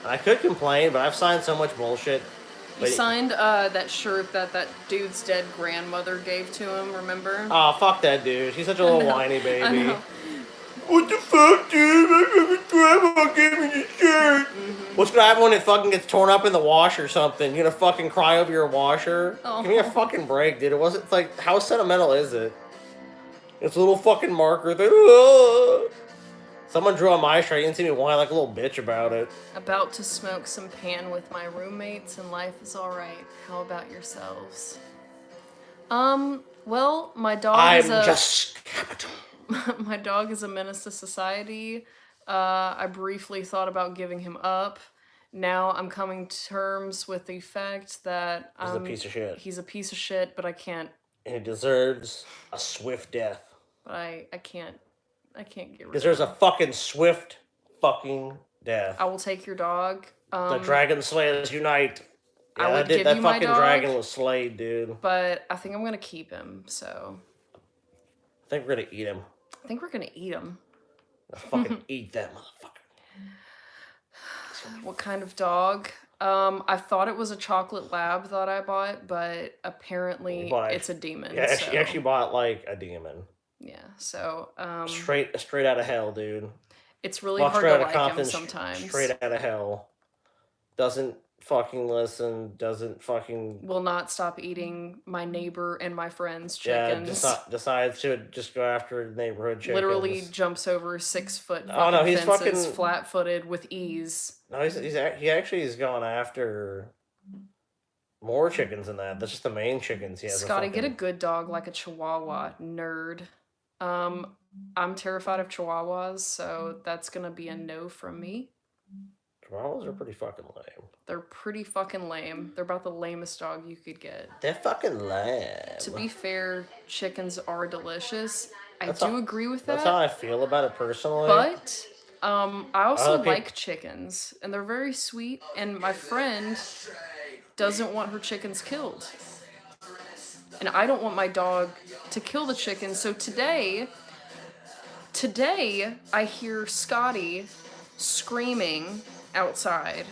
And I could complain, but I've signed so much bullshit. You signed that shirt that dude's dead grandmother gave to him, remember? Oh, fuck that dude. He's such a little whiny I baby. know. What the fuck, dude? My grandma gave me this shirt. What's gonna happen when it fucking gets torn up in the wash or something? You gonna fucking cry over your washer? Oh. Give me a fucking break, dude. It wasn't like, how sentimental is it? It's a little fucking marker thing. Someone drew on my shirt. You didn't see me whine like a little bitch about it. About to smoke some pan with my roommates and life is alright. How about yourselves? Well, my dog is I'm just capital. my dog is a menace to society. I briefly thought about giving him up. Now I'm coming to terms with the fact that He's a piece of shit. He's a piece of shit, but I can't. And he deserves a swift death. But I can't get rid of him. Deserves a fucking swift fucking death. I will take your dog. The Dragon Slayers unite. Yeah, I would give that you my fucking dog, dragon was slayed, dude. But I think I'm gonna keep him. So I think we're gonna eat him. I think we're gonna eat him. Fucking eat that motherfucker. What kind of dog? I thought it was a chocolate lab that I bought, but apparently it's a demon. Yeah, so. you actually bought like a demon. Yeah, so straight out of hell, dude. It's really hard to like him sometimes. Straight out of hell. Doesn't fucking listen. Doesn't fucking. Will not stop eating my neighbor and my friend's chickens. Yeah, decides to just go after neighborhood chickens. Literally jumps over 6 foot. Oh no, he's fences, fucking flat-footed with ease. No, he actually is going after more chickens than that. That's just the main chickens he has. Scotty, get a good dog like a Chihuahua, nerd. I'm terrified of Chihuahuas, so that's gonna be a no from me. Chihuahuas are pretty fucking lame. They're pretty fucking lame. They're about the lamest dog you could get. They're fucking lame. To be fair, chickens are delicious. I do agree with that. That's how I feel about it personally. But I also like chickens, and they're very sweet. And my friend doesn't want her chickens killed, and I don't want my dog to kill the chickens. So today I hear Scotty screaming outside.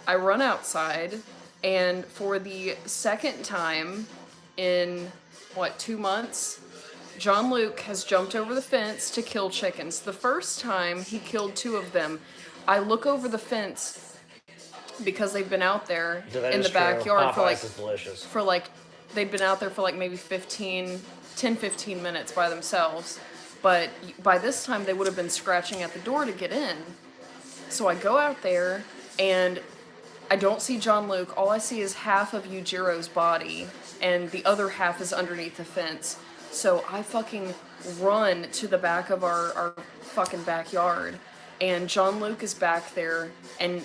I run outside, and for the second time in 2 months, John Luke has jumped over the fence to kill chickens. The first time he killed 2 of them. I look over the fence because they've been out there in the backyard for like they've been out there for like maybe 10-15 minutes by themselves. But by this time they would have been scratching at the door to get in. So I go out there and I don't see John Luke. All I see is half of Yujiro's body and the other half is underneath the fence. So I fucking run to the back of our fucking backyard, and John Luke is back there, and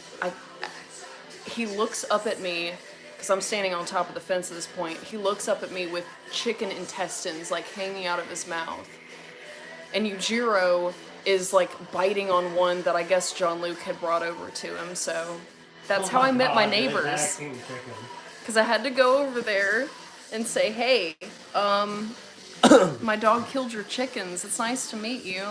he looks up at me, because I'm standing on top of the fence at this point. He looks up at me with chicken intestines, like, hanging out of his mouth. And Yujiro is, like, biting on one that I guess John Luke had brought over to him, so that's how I met my neighbors. Because I had to go over there and say, hey, my dog killed your chickens. It's nice to meet you.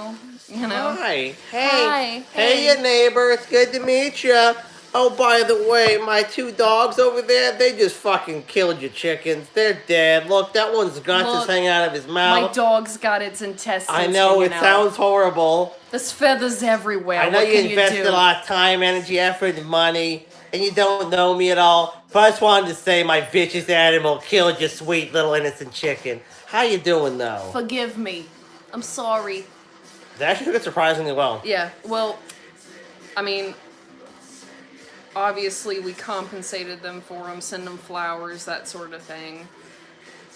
You know? Hi. Hey. Hey, your neighbor. It's good to meet you. Oh, by the way, my 2 dogs over there, they just fucking killed your chickens. They're dead. Look, that one's guts is hanging out of his mouth. My dog's got its intestines. I know, it sounds horrible. There's feathers everywhere. I know you invested a lot of time, energy, effort, and money, and you don't know me at all. But I just wanted to say my vicious animal killed your sweet little innocent chicken. How you doing, though? Forgive me. I'm sorry. They actually took it surprisingly well. Yeah, well, I mean, obviously we compensated them for them, send them flowers, that sort of thing.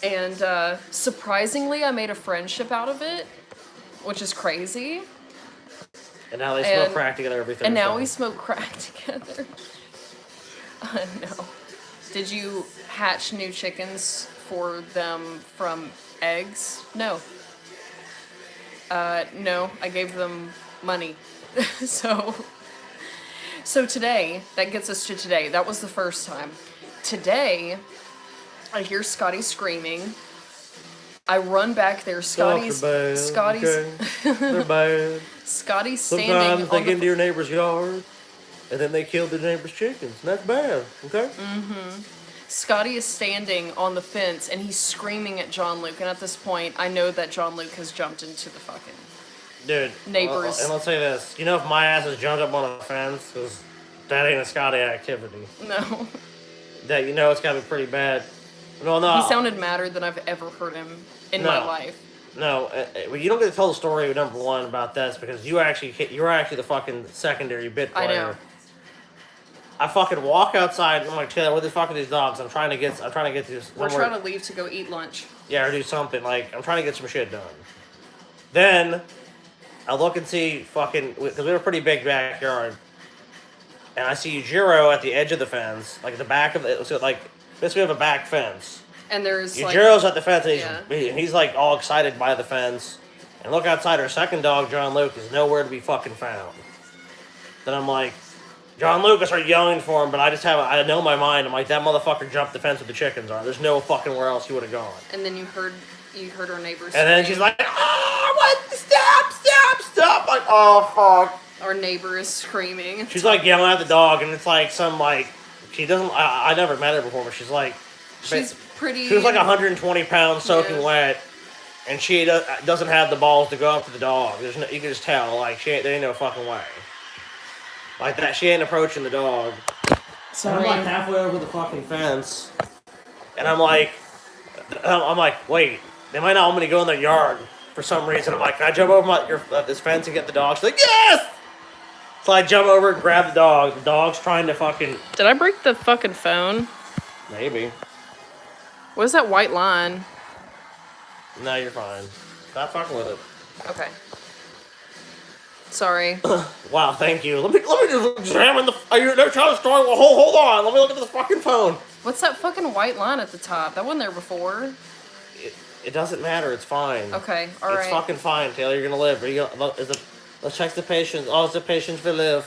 And surprisingly, I made a friendship out of it, which is crazy. And now they smoke crack together every Thursday. And now we smoke crack together. No. Did you hatch new chickens for them from eggs? No. No, I gave them money. So today, that gets us to today. That was the first time. Today, I hear Scotty screaming. I run back there. Scotty's Okay. They're bad. Scotty's standing Sometimes they on get into your neighbor's yard, and then they kill the neighbor's chickens. And that's bad, okay? Scotty is standing on the fence, and he's screaming at John Luke. And at this point, I know that John Luke has jumped into the fucking Dude. neighbors. And let's say this. You know if my ass has jumped up on a fence, because that ain't a Scotty activity. No. That you know it's gotta be pretty bad. No. He sounded madder than I've ever heard him in my life. No, you don't get to tell the story number one about this because you're actually the fucking secondary bit player. I know. I fucking walk outside and I'm like, Taylor, what the fuck are these dogs? I'm trying to get these. We're trying to leave to go eat lunch. Yeah, or do something. Like, I'm trying to get some shit done. Then, I look and see fucking, because we have a pretty big backyard, and I see Jiro at the edge of the fence, like at the back of it, so like, basically we have a back fence. And there's Jiro's at the fence, and he's like all excited by the fence. And look outside, our second dog, John Luke, is nowhere to be fucking found. Then I'm like, John Luke, I started yelling for him, but I know in my mind, I'm like, that motherfucker jumped the fence where the chickens are. There's no fucking where else he would have gone. And then you heard our neighbors. And then she's like, oh, what? Stop. Like, oh, fuck. Our neighbor is screaming. She's like yelling at the dog, and it's like some like, she doesn't, I never met her before, but she's like, she's pretty. She was like 120 pounds soaking wet, and she doesn't have the balls to go up to the dog. You can just tell, like, there ain't no fucking way. Like that, she ain't approaching the dog. So I'm like halfway over the fucking fence, and I'm like, wait, they might not want me to go in their yard for some reason. I'm like, can I jump over this fence and get the dog? She's like, yes! So I jump over and grab the dog. The dog's trying to fucking... Did I break the fucking phone? Maybe. What is that white line? No, you're fine. Stop fucking with it. Okay. Sorry. Wow, thank you. Let me just examine the... Are you telling the story? Well, hold on. Let me look at the fucking phone. What's that fucking white line at the top? That wasn't there before. It doesn't matter. It's fine. Okay, alright. It's fucking fine, Taylor. You're gonna live. Let's check the patience. Oh, it's the patience will live.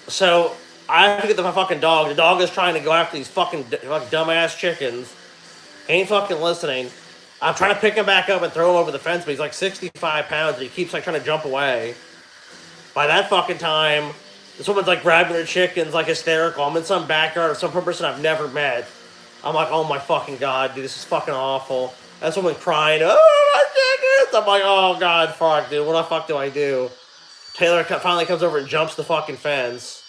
So, I have to get my fucking dog. The dog is trying to go after these fucking dumbass chickens. Ain't fucking listening. I'm trying to pick him back up and throw him over the fence, but he's like 65 pounds and he keeps like trying to jump away. By that fucking time, this woman's like grabbing her chickens like hysterical. I'm in some backyard of some person I've never met. I'm like, oh my fucking god, dude, this is fucking awful. That woman crying, oh my chickens! I'm like, oh god, fuck, dude, what the fuck do I do? Taylor finally comes over and jumps the fucking fence.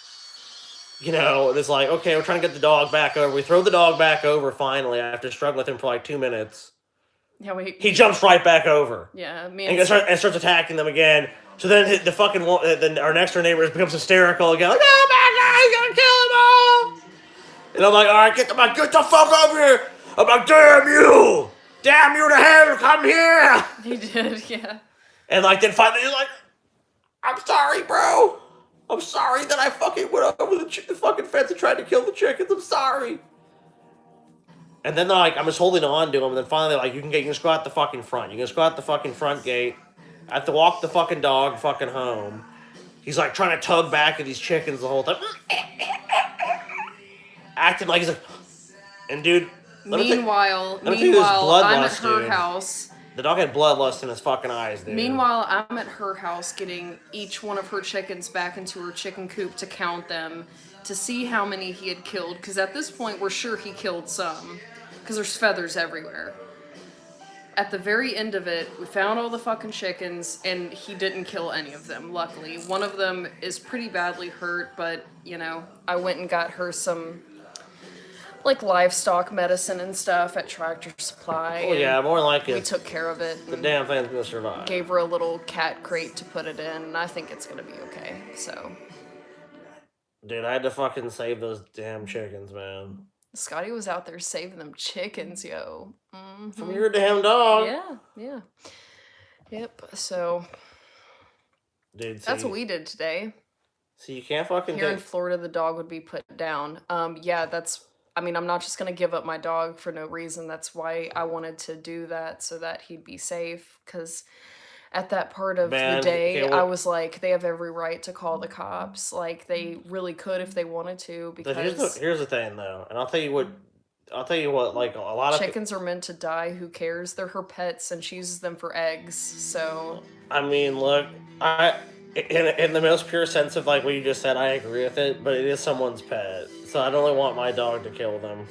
You know, it's like, okay, we're trying to get the dog back over. We throw the dog back over finally after struggling with him for like 2 minutes. Yeah, he jumps right back over. Yeah, and starts attacking them again. So then the fucking our next door neighbor becomes hysterical again, like, oh my god, he's gonna kill them all! And I'm like, all right, get the fuck over here! I'm like, damn you to hell, come here! He did, yeah. And like then finally he's like, I'm sorry, bro. I'm sorry that I fucking went over the fucking fence and tried to kill the chickens. I'm sorry. And then like I'm just holding on to him, and then finally like you can just go out the fucking front. You can just go out the fucking front gate. I have to walk the fucking dog fucking home. He's like trying to tug back at these chickens the whole time. Acting like he's like, and dude. Meanwhile, I'm at her house. The dog had bloodlust in his fucking eyes, dude. Meanwhile, I'm at her house getting each one of her chickens back into her chicken coop to count them, to see how many he had killed. Because at this point, we're sure he killed some. Because there's feathers everywhere. At the very end of it, we found all the fucking chickens, and he didn't kill any of them, luckily. One of them is pretty badly hurt, but, you know, I went and got her some, like, livestock medicine and stuff at Tractor Supply. Oh, yeah, more like it. We took care of it. The damn thing's gonna survive. Gave her a little cat crate to put it in, and I think it's gonna be okay, so. Dude, I had to fucking save those damn chickens, man. Scotty was out there saving them chickens, yo. Mm-hmm. From your damn dog. Yeah. Yep, so. Dude, that's what we did today. So you can't fucking Here in Florida, the dog would be put down. Yeah, I mean, I'm not just gonna give up my dog for no reason. That's why I wanted to do that, so that he'd be safe, because at that part of the day, I was like, they have every right to call the cops. Like, they really could if they wanted to, because... Here's the thing, though, and I'll tell you what I'll tell you what, like a lot of Chickens are meant to die. Who cares? They're her pets, and she uses them for eggs. So I mean, look, in the most pure sense of like what you just said, I agree with it. But it is someone's pet, so I don't really want my dog to kill them.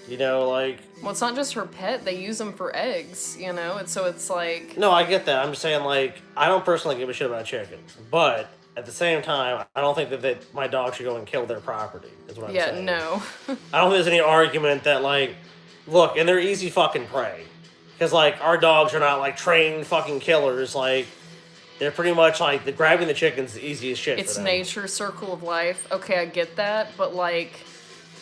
You know, like. well, it's not just her pet. They use them for eggs. You know, and so it's like. No, I get that. I'm just saying, like, I don't personally give a shit about chickens, but at the same time, I don't think that my dog should go and kill their property. Is what I'm Yeah, saying. no. I don't think there's any argument that like, look, and they're easy fucking prey, because like our dogs are not like trained fucking killers. Like, they're pretty much like the grabbing the chickens the easiest shit. It's for them. nature, circle of life. Okay, I get that, but like.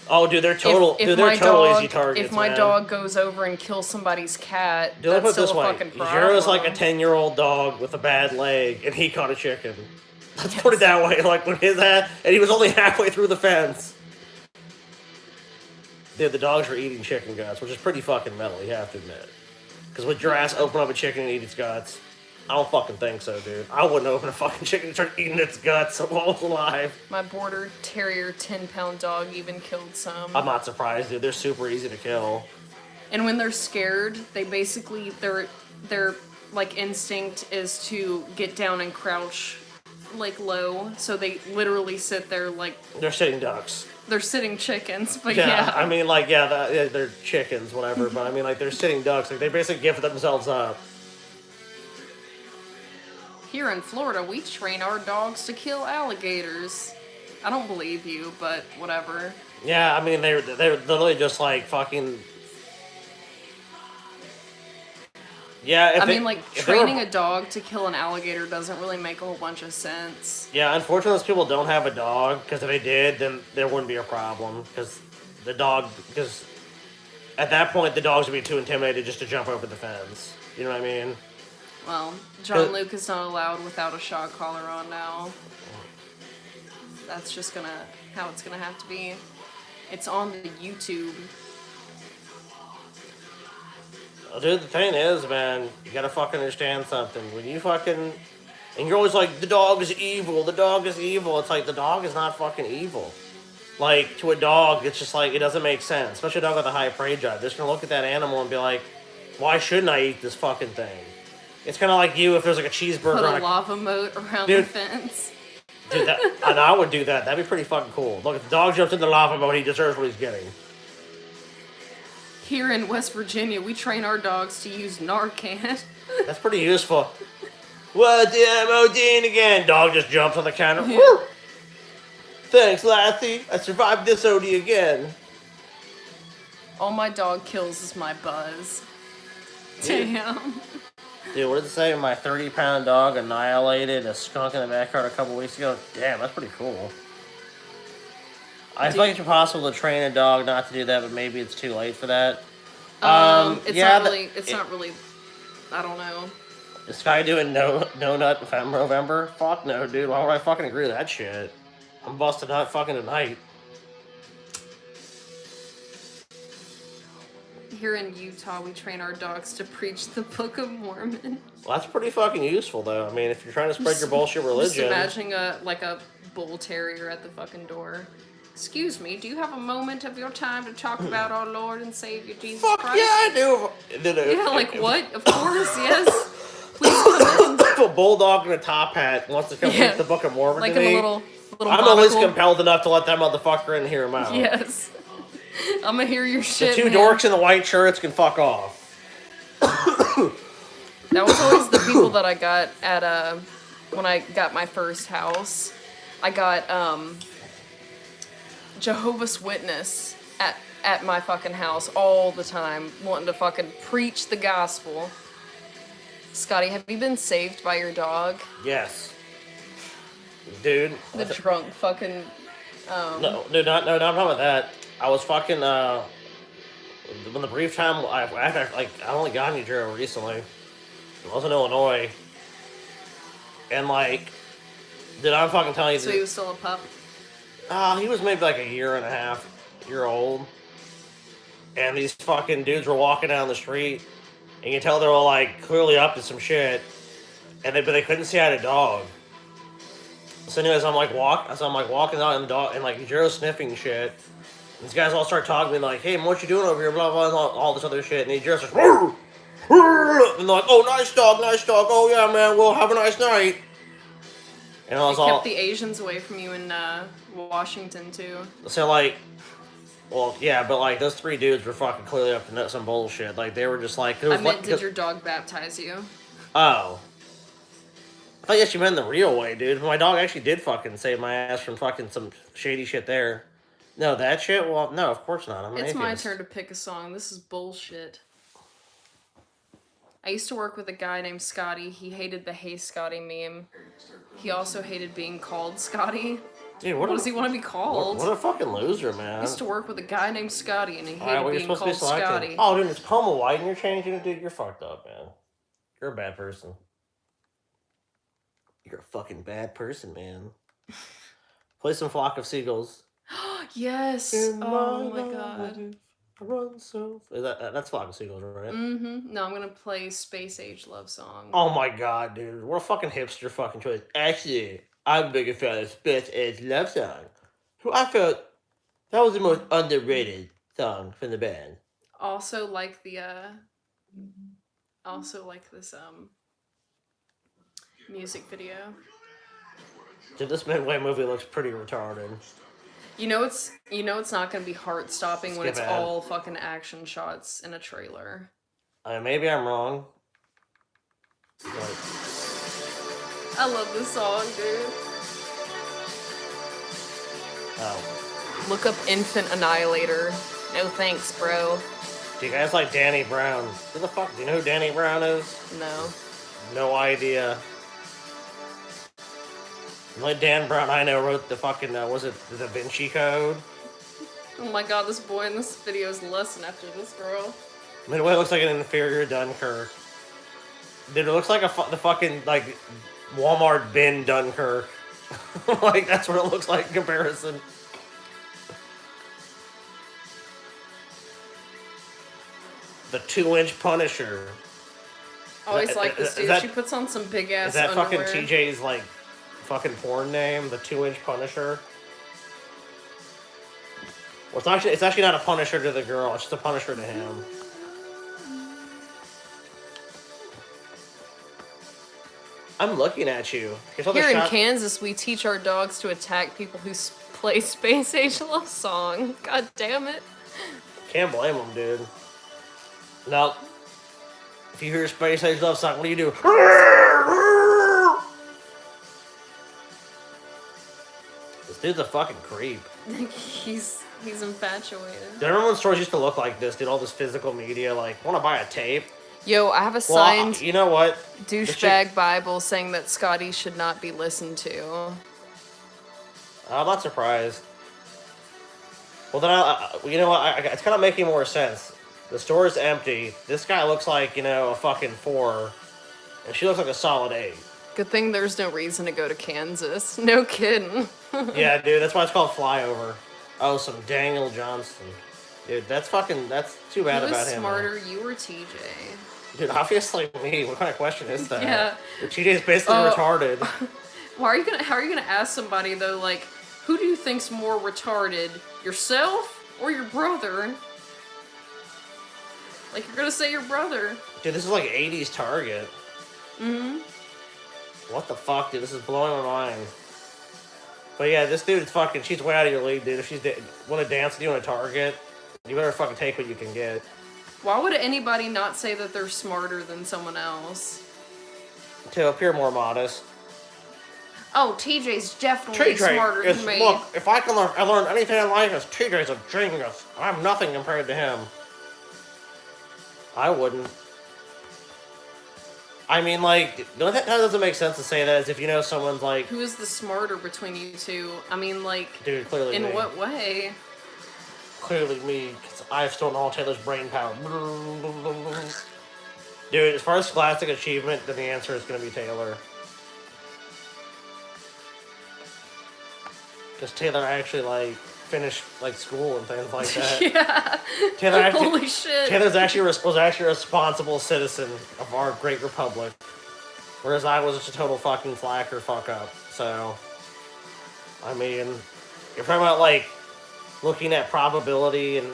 Oh, dude, they're total. If dude, they're my total dog, easy targets. if my man. dog goes over and kills somebody's cat, Dude, let me that's put it still this a way: fucking problem. Zero's like a 10-year-old dog with a bad leg, and he caught a chicken. Let's put it that way. Like when his hat, and he was only halfway through the fence. Dude, the dogs were eating chicken guts, which is pretty fucking metal. You have to admit. Because would your ass open up a chicken and eat its guts? I don't fucking think so, dude. I wouldn't open a fucking chicken and start eating its guts while it's alive. My border terrier 10-pound dog even killed some. I'm not surprised, dude. They're super easy to kill. And when they're scared, they basically their like instinct is to get down and crouch like low. So they literally sit there like They're sitting ducks. they're sitting chickens. But yeah, I mean, like, yeah, they're chickens, whatever. But I mean, like, they're sitting ducks. Like, they basically give themselves up. here in Florida, we train our dogs to kill alligators. I don't believe you, but whatever. Yeah, I mean, they're literally just like fucking. Yeah, I mean, like, training a dog to kill an alligator doesn't really make a whole bunch of sense. Yeah, unfortunately, those people don't have a dog, because if they did, then there wouldn't be a problem, because at that point, the dogs would be too intimidated just to jump over the fence. You know what I mean? Well, John Luke is not allowed without a shock collar on now. That's just how it's gonna have to be. It's on the YouTube. Dude, the thing is, man, you gotta fucking understand something. When you fucking... And you're always like, the dog is evil, the dog is evil. It's like, the dog is not fucking evil. Like, to a dog, it's just like, it doesn't make sense. Especially a dog with a high prey drive. They're just gonna look at that animal and be like, why shouldn't I eat this fucking thing? It's kind of like you if there's like a cheeseburger Put on a lava moat around Dude. the fence. Dude, and I would do that. That'd be pretty fucking cool. Look, if the dog jumps in the lava mode, he deserves what he's getting. Here in West Virginia, we train our dogs to use Narcan. That's pretty useful. What the MODing again? Dog just jumps on the counter. Yeah. Woo! Thanks, Lassie. I survived this OD again. All my dog kills is my buzz. Dude. Damn. Dude, what did it say? My 30-pound dog annihilated a skunk in the backyard a couple weeks ago. Damn, that's pretty cool. I feel like it's possible to train a dog not to do that, but maybe it's too late for that. It's yeah, not really. I don't know. Is Sky doing no nut November? Fuck no, dude. Why would I fucking agree with that shit? I'm busting nut fucking tonight. Here in Utah, we train our dogs to preach the Book of Mormon. Well, that's pretty fucking useful, though. I mean, if you're trying to spread your bullshit religion... Just imagining a bull terrier at the fucking door. Excuse me, do you have a moment of your time to talk about our Lord and Savior Jesus Fuck Christ? yeah, I do. Yeah, like what? Of course, yes. Please come in. If a bulldog in a top hat wants to come read the Book of Mormon like to me, in a little I'm at least compelled enough to let that motherfucker in and hear him out. Yes. I'm gonna hear your The shit, two man. dorks in the white shirts can fuck off. That was always the people that I got at when I got my first house. I got Jehovah's Witness at my fucking house all the time, wanting to fucking preach the gospel. Scotty, have you been saved by your dog? Yes. Dude. The drunk fucking No, dude, I'm talking about that. I was fucking, when the brief time, I only got New Jersey recently. I was in Illinois. And, like, dude, I'm fucking telling you. So he was still a pup? He was maybe like a year and a half year old. And these fucking dudes were walking down the street. And you can tell they were, like, clearly up to some shit. But they couldn't see I had a dog. So anyways, I'm walking out and the dog, and like Jero's sniffing shit. These guys all start talking to me like, hey, what you doing over here, blah, blah, and all this other shit. And he just like, and they're like, oh, nice dog. Oh, yeah, man, well, have a nice night. And I was It all... kept the Asians away from you in Washington, too. So, like, well, yeah, but, like, those 3 dudes were fucking clearly up to some bullshit. Like, they were just like... I meant, did your dog baptize you? Oh. I thought you meant the real way, dude. My dog actually did fucking save my ass from fucking some shady shit there. No, that shit? Well, no, of course not. I'm an It's my atheist. turn to pick a song. This is bullshit. I used to work with a guy named Scotty. He hated the Hey Scotty meme. He also hated being called Scotty. Dude, what does he want to be called? What a fucking loser, man. I used to work with a guy named Scotty, and he hated well, being called Scotty. Oh, dude, it's Coma White, and you're changing it, dude. You're fucked up, man. You're a bad person. You're a fucking bad person, man. Play some Flock of Seagulls. Yes. Oh my god. Run so. That's Flock of Seagulls, right? Mm-hmm. No, I'm gonna play Space Age Love Song. Oh my god, dude. What a fucking hipster fucking choice. Actually, I'm a big fan of Space Age Love Song. Who I felt that was the most underrated song from the band. Also like the this music video. Dude, this Midway movie looks pretty retarded. You know it's not gonna be heart stopping when it's ahead. all fucking action shots in a trailer. I mean, maybe I'm wrong. But... I love this song, dude. Oh. Look up Infant Annihilator. No thanks, bro. Do you guys like Danny Brown? Who the fuck? Do you know who Danny Brown is? No. No idea. The only Dan Brown I know wrote the fucking, was it the Da Vinci Code? Oh my god, this boy in this video is lusting after this girl. Midway looks like an inferior Dunkirk. Dude, it looks like the fucking, like, Walmart bin Dunkirk. Like, that's what it looks like in comparison. The 2-inch Punisher. Always like this dude. She puts on some big ass underwear. Is that fucking TJ's, like, fucking porn name? The 2-inch Punisher? Well, it's actually not a Punisher to the girl. It's just a Punisher to him. I'm looking at you. Here in Kansas, we teach our dogs to attack people who play Space Age Love Song. God damn it. Can't blame them, dude. Now, if you hear Space Age Love Song, what do you do? This dude's a fucking creep. He's infatuated. Dude, remember when stores used to look like this? Did all this physical media, like, want to buy a tape? Yo, I have a signed you know what? douchebag Bible saying that Scotty should not be listened to. I'm not surprised. Well, then, you know what? It's kind of making more sense. The store is empty. This guy looks like, a fucking 4. And she looks like a solid 8. Good thing there's no reason to go to Kansas. No kidding. Yeah, dude, that's why it's called Flyover. Oh, some Daniel Johnston. Dude, that's too bad about him. Who was smarter, you or TJ? Dude, obviously me. What kind of question is that? Yeah. TJ's basically retarded. How are you gonna ask somebody though, like, who do you think's more retarded? Yourself or your brother? Like, you're gonna say your brother. Dude, this is like 80s Target. Mm-hmm. What the fuck, dude? This is blowing my mind. But yeah, this dude's fucking, she's way out of your league, dude. If she's want to dance with you in a Target, you better fucking take what you can get. Why would anybody not say that they're smarter than someone else? To appear more modest. Oh, TJ's definitely smarter than me. Look, if I learn anything in life, it's TJ's a genius. I'm nothing compared to him. I wouldn't. I mean, like, that doesn't make sense to say that as if you know someone's like... Who is the smarter between you two? I mean, like... Dude, clearly me. In what way? Clearly me, because I've stolen all Taylor's brain power. Dude, as far as scholastic achievement, then the answer is going to be Taylor. Because Taylor actually, like, finished, like, school and things like that. Yeah. Holy shit. Taylor's was actually a responsible citizen of our great republic. Whereas I was just a total fucking slacker fuck up. So, I mean, you're talking about, like, looking at probability and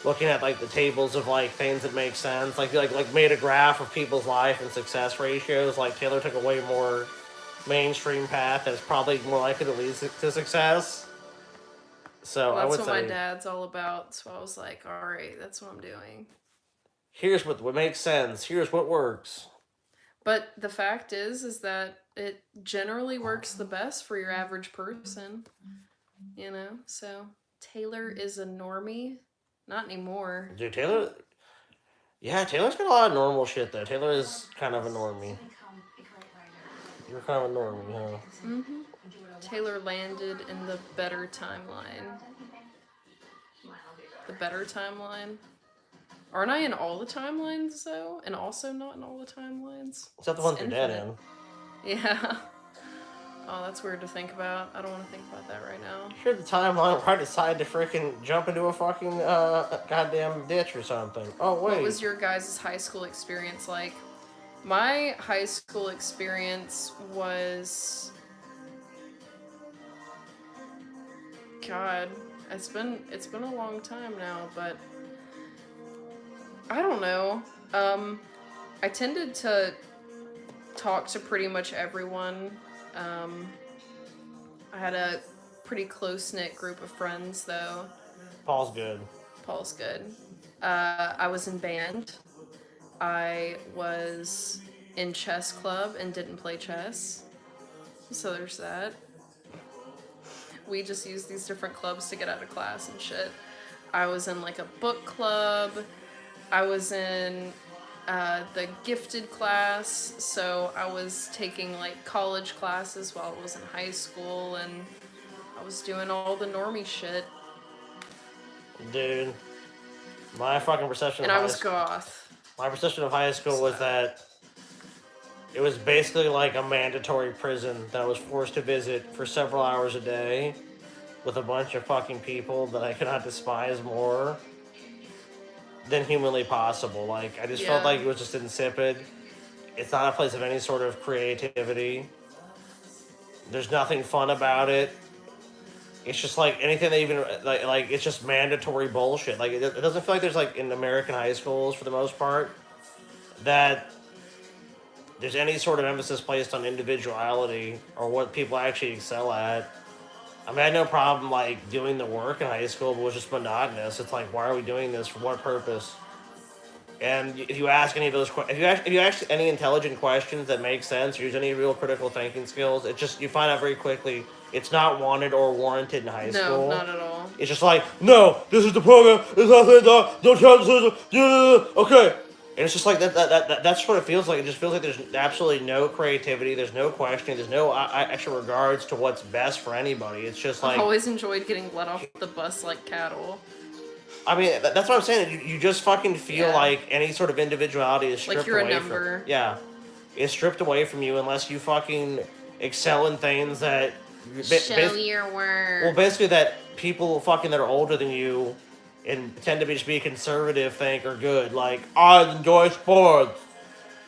looking at like the tables of like things that make sense, like made a graph of people's life and success ratios. Like Taylor took a way more mainstream path that's probably more likely to lead to success. So Well, I that's would what say my dad's all about. So I was like, all right, that's what I'm doing. here's what makes sense. Here's what works. But the fact is that it generally works the best for your average person. You know, so Taylor is a normie. Not anymore. Dude, Taylor. Yeah, Taylor's got a lot of normal shit though. Taylor is kind of a normie. You're kind of a normie, huh? Mm-hmm. Taylor landed in the better timeline. The better timeline? Aren't I in all the timelines, though? And also not in all the timelines? Is that the ones you're dead in? Yeah. Oh, that's weird to think about. I don't want to think about that right now. Here's the timeline where I decided to freaking jump into a fucking goddamn ditch or something. Oh, wait. What was your guys' high school experience like? My high school experience was... God, it's been a long time now, but I don't know. I tended to talk to pretty much everyone. I had a pretty close-knit group of friends, though. Paul's good. Paul's good. I was in band. I was in chess club and didn't play chess. So there's that. We just used these different clubs to get out of class and shit. I was in like a book club. I was in the gifted class, so I was taking like college classes while I was in high school, and I was doing all the normie shit. Dude, my fucking perception And of I was goth. My perception of high school was that it was basically like a mandatory prison that I was forced to visit for several hours a day with a bunch of fucking people that I could not despise more than humanly possible. Like, I just felt like it was just insipid. It's not a place of any sort of creativity. There's nothing fun about it. It's just like anything they even like it's just mandatory bullshit. Like it doesn't feel like there's like in American high schools for the most part that there's any sort of emphasis placed on individuality or what people actually excel at. I mean, I had no problem like doing the work in high school, but it was just monotonous. It's like, why are we doing this? For what purpose? And if you ask any of those, if you ask any intelligent questions that make sense, use any real critical thinking skills, it just you find out very quickly it's not wanted or warranted in high school. No, not at all. It's just like, no, this is the program. It's not don't tell this. Okay. And it's just like that's what it feels like. It just feels like there's absolutely no creativity. There's no questioning. There's no extra regards to what's best for anybody. It's just like... I've always enjoyed getting let off the bus like cattle. I mean, that's what I'm saying. You just fucking feel like any sort of individuality is stripped away. Like you're a number. From, yeah. It's stripped away from you unless you fucking excel in things that... Show your work. Well, basically that people fucking that are older than you and tend to just be conservative think are good. Like, I enjoy sports.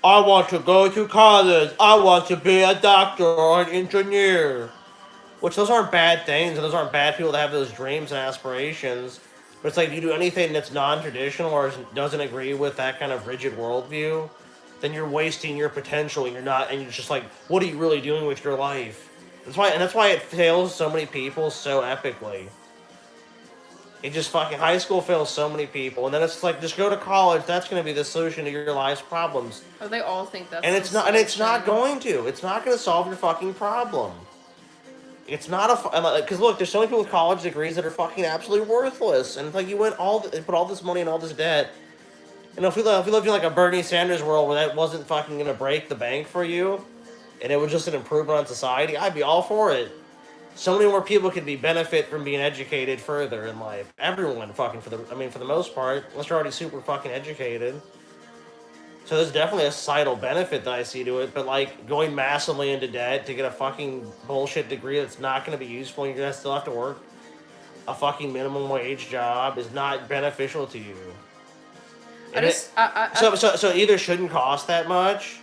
I want to go to college. I want to be a doctor or an engineer. Which those aren't bad things, and those aren't bad people that have those dreams and aspirations. But it's like, if you do anything that's non-traditional or doesn't agree with that kind of rigid worldview, then you're wasting your potential, and you're just like, what are you really doing with your life? That's why it fails so many people so epically. It just fucking high school fails so many people, and then it's like just go to college. That's going to be the solution to your life's problems. Oh, they all think that's. And it's not. And it's not going to. It's not going to solve your fucking problem. It's not a because look, there's so many people with college degrees that are fucking absolutely worthless, and it's like you put all this money and all this debt. And if we lived in like a Bernie Sanders world where that wasn't fucking going to break the bank for you, and it was just an improvement on society, I'd be all for it. So many more people could benefit from being educated further in life. Everyone fucking for the most part, unless you're already super fucking educated. So there's definitely a societal benefit that I see to it, but like going massively into debt to get a fucking bullshit degree that's not going to be useful and you're going to still have to work a fucking minimum wage job is not beneficial to you. So it either shouldn't cost that much,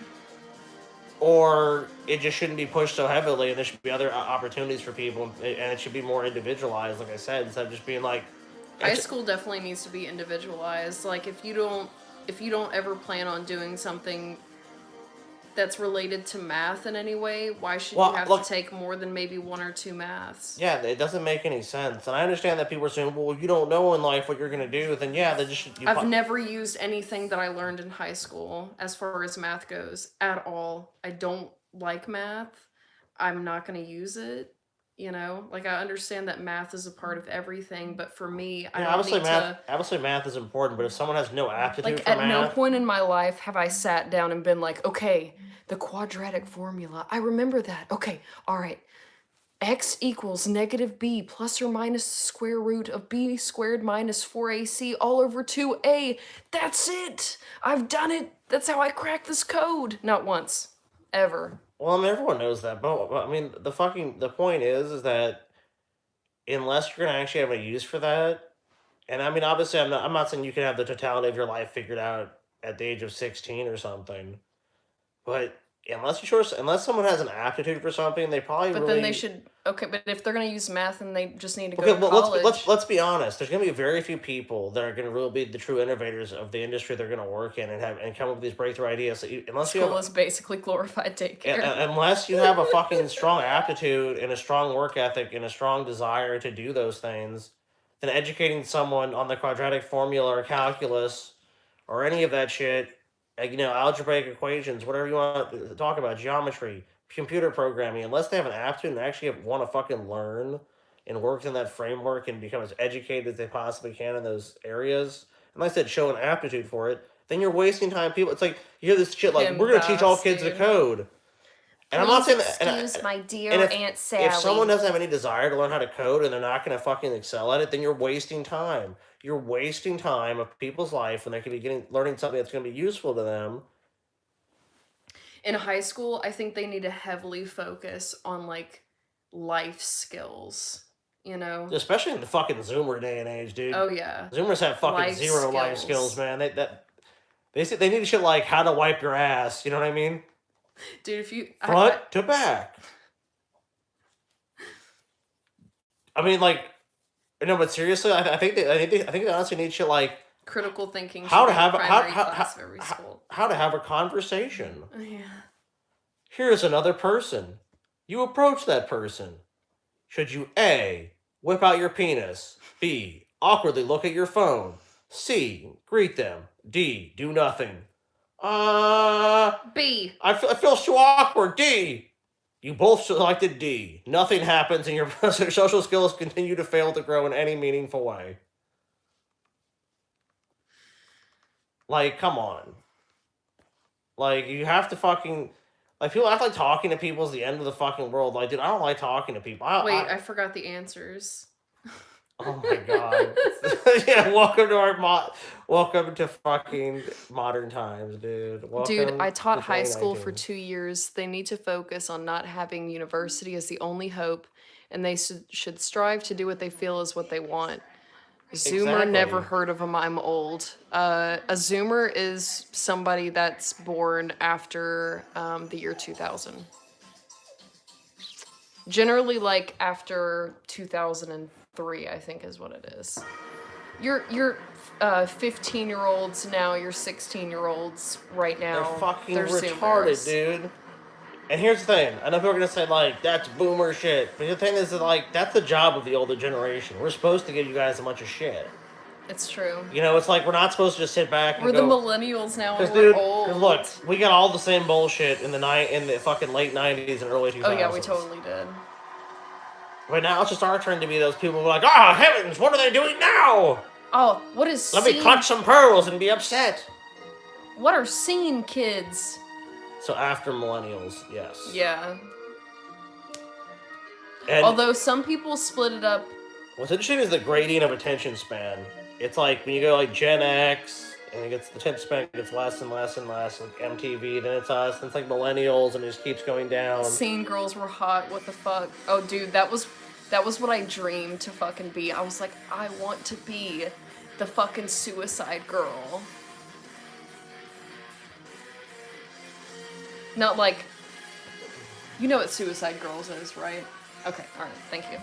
or it just shouldn't be pushed so heavily, and there should be other opportunities for people, and it should be more individualized, like I said, instead of just being like. High school definitely needs to be individualized. Like if you don't ever plan on doing something that's related to math in any way, why should you have to take more than maybe 1 or 2 maths? Yeah, it doesn't make any sense. And I understand that people are saying, well, you don't know in life what you're going to do. Then, yeah, they just... I've never used anything that I learned in high school as far as math goes at all. I don't like math. I'm not going to use it. You know, like I understand that math is a part of everything, but for me, I don't need to. Obviously, math is important, but if someone has no aptitude like for at math, no point in my life have I sat down and been like, okay, the quadratic formula, I remember that. Okay, all right, x equals negative b plus or minus the square root of b squared minus 4ac all over 2a. That's it. I've done it. That's how I cracked this code. Not once, ever. Well, I mean, everyone knows that, but I mean, the point is that unless you're gonna actually have a use for that, and I mean, obviously, I'm not saying you can have the totality of your life figured out at the age of 16 or something, but unless someone has an aptitude for something, they probably. But really... then they should. Okay, but if they're gonna use math, then they just need to go to well, college. let's be honest. There's gonna be very few people that are gonna really be the true innovators of the industry they're gonna work in and come up with these breakthrough ideas. So School is basically glorified daycare. Unless you have a fucking strong aptitude and a strong work ethic and a strong desire to do those things, then educating someone on the quadratic formula or calculus or any of that shit, algebraic equations, whatever you want to talk about, geometry, computer programming, unless they have an aptitude and actually want to fucking learn and work in that framework and become as educated as they possibly can in those areas, and like I said, show an aptitude for it, then you're wasting time. People, it's like you hear this shit like, we're going to teach all kids to code. And I'm not saying that. Excuse my dear Aunt Sally. If someone doesn't have any desire to learn how to code and they're not going to fucking excel at it, then you're wasting time. You're wasting time of people's life when they could be learning something that's going to be useful to them. In high school, I think they need to heavily focus on like life skills. You know, especially in the fucking Zoomer day and age, dude. Oh yeah, Zoomers have fucking zero life skills, man. They need shit like how to wipe your ass. You know what I mean? Dude, if you front to back. I mean, like, no, but seriously, I think they honestly need shit like critical thinking. How to have a conversation. Yeah. Here's another person. You approach that person. Should you A, whip out your penis, B, awkwardly look at your phone, C, greet them, D, do nothing? B. I feel so awkward. D. You both selected D. Nothing happens and your social skills continue to fail to grow in any meaningful way. Like, come on. Like, you have to fucking... Like, people act like talking to people is the end of the fucking world. Like, dude, I don't like talking to people. I forgot the answers. Oh my god. Yeah, welcome to fucking modern times, dude. Dude, I taught high school for 2 years. They need to focus on not having university as the only hope, and they should strive to do what they feel is what they want. Zoomer, never heard of them. I'm old. A Zoomer is somebody that's born after the year 2000. Generally, like after 2003, I think is what it is. You're 15-year-olds now. You're 16-year-olds right now. They're fucking retarded, Zoomers. Dude. And here's the thing. I know people are gonna say like that's boomer shit, but the thing is that like that's the job of the older generation. We're supposed to give you guys a bunch of shit. It's true. You know, it's like we're not supposed to just sit back and we're go, the millennials now and we're old. Look, we got all the same bullshit in the fucking late 90s and early 2000s. Oh yeah, we totally did. But now it's just our turn to be those people who are like, oh heavens, what are they doing now? Oh, what is Let me clutch some pearls and be upset. What are scene kids? So after millennials, yes. Yeah. And although some people split it up. What's interesting is the gradient of attention span. It's like when you go like Gen X, and the attention span gets less and less and less, like MTV, then it's us, then it's like millennials, and it just keeps going down. Scene girls were hot, what the fuck? Oh dude, that was what I dreamed to fucking be. I was like, I want to be the fucking suicide girl. Not like You know what Suicide Girls is, right? Okay, alright, thank you.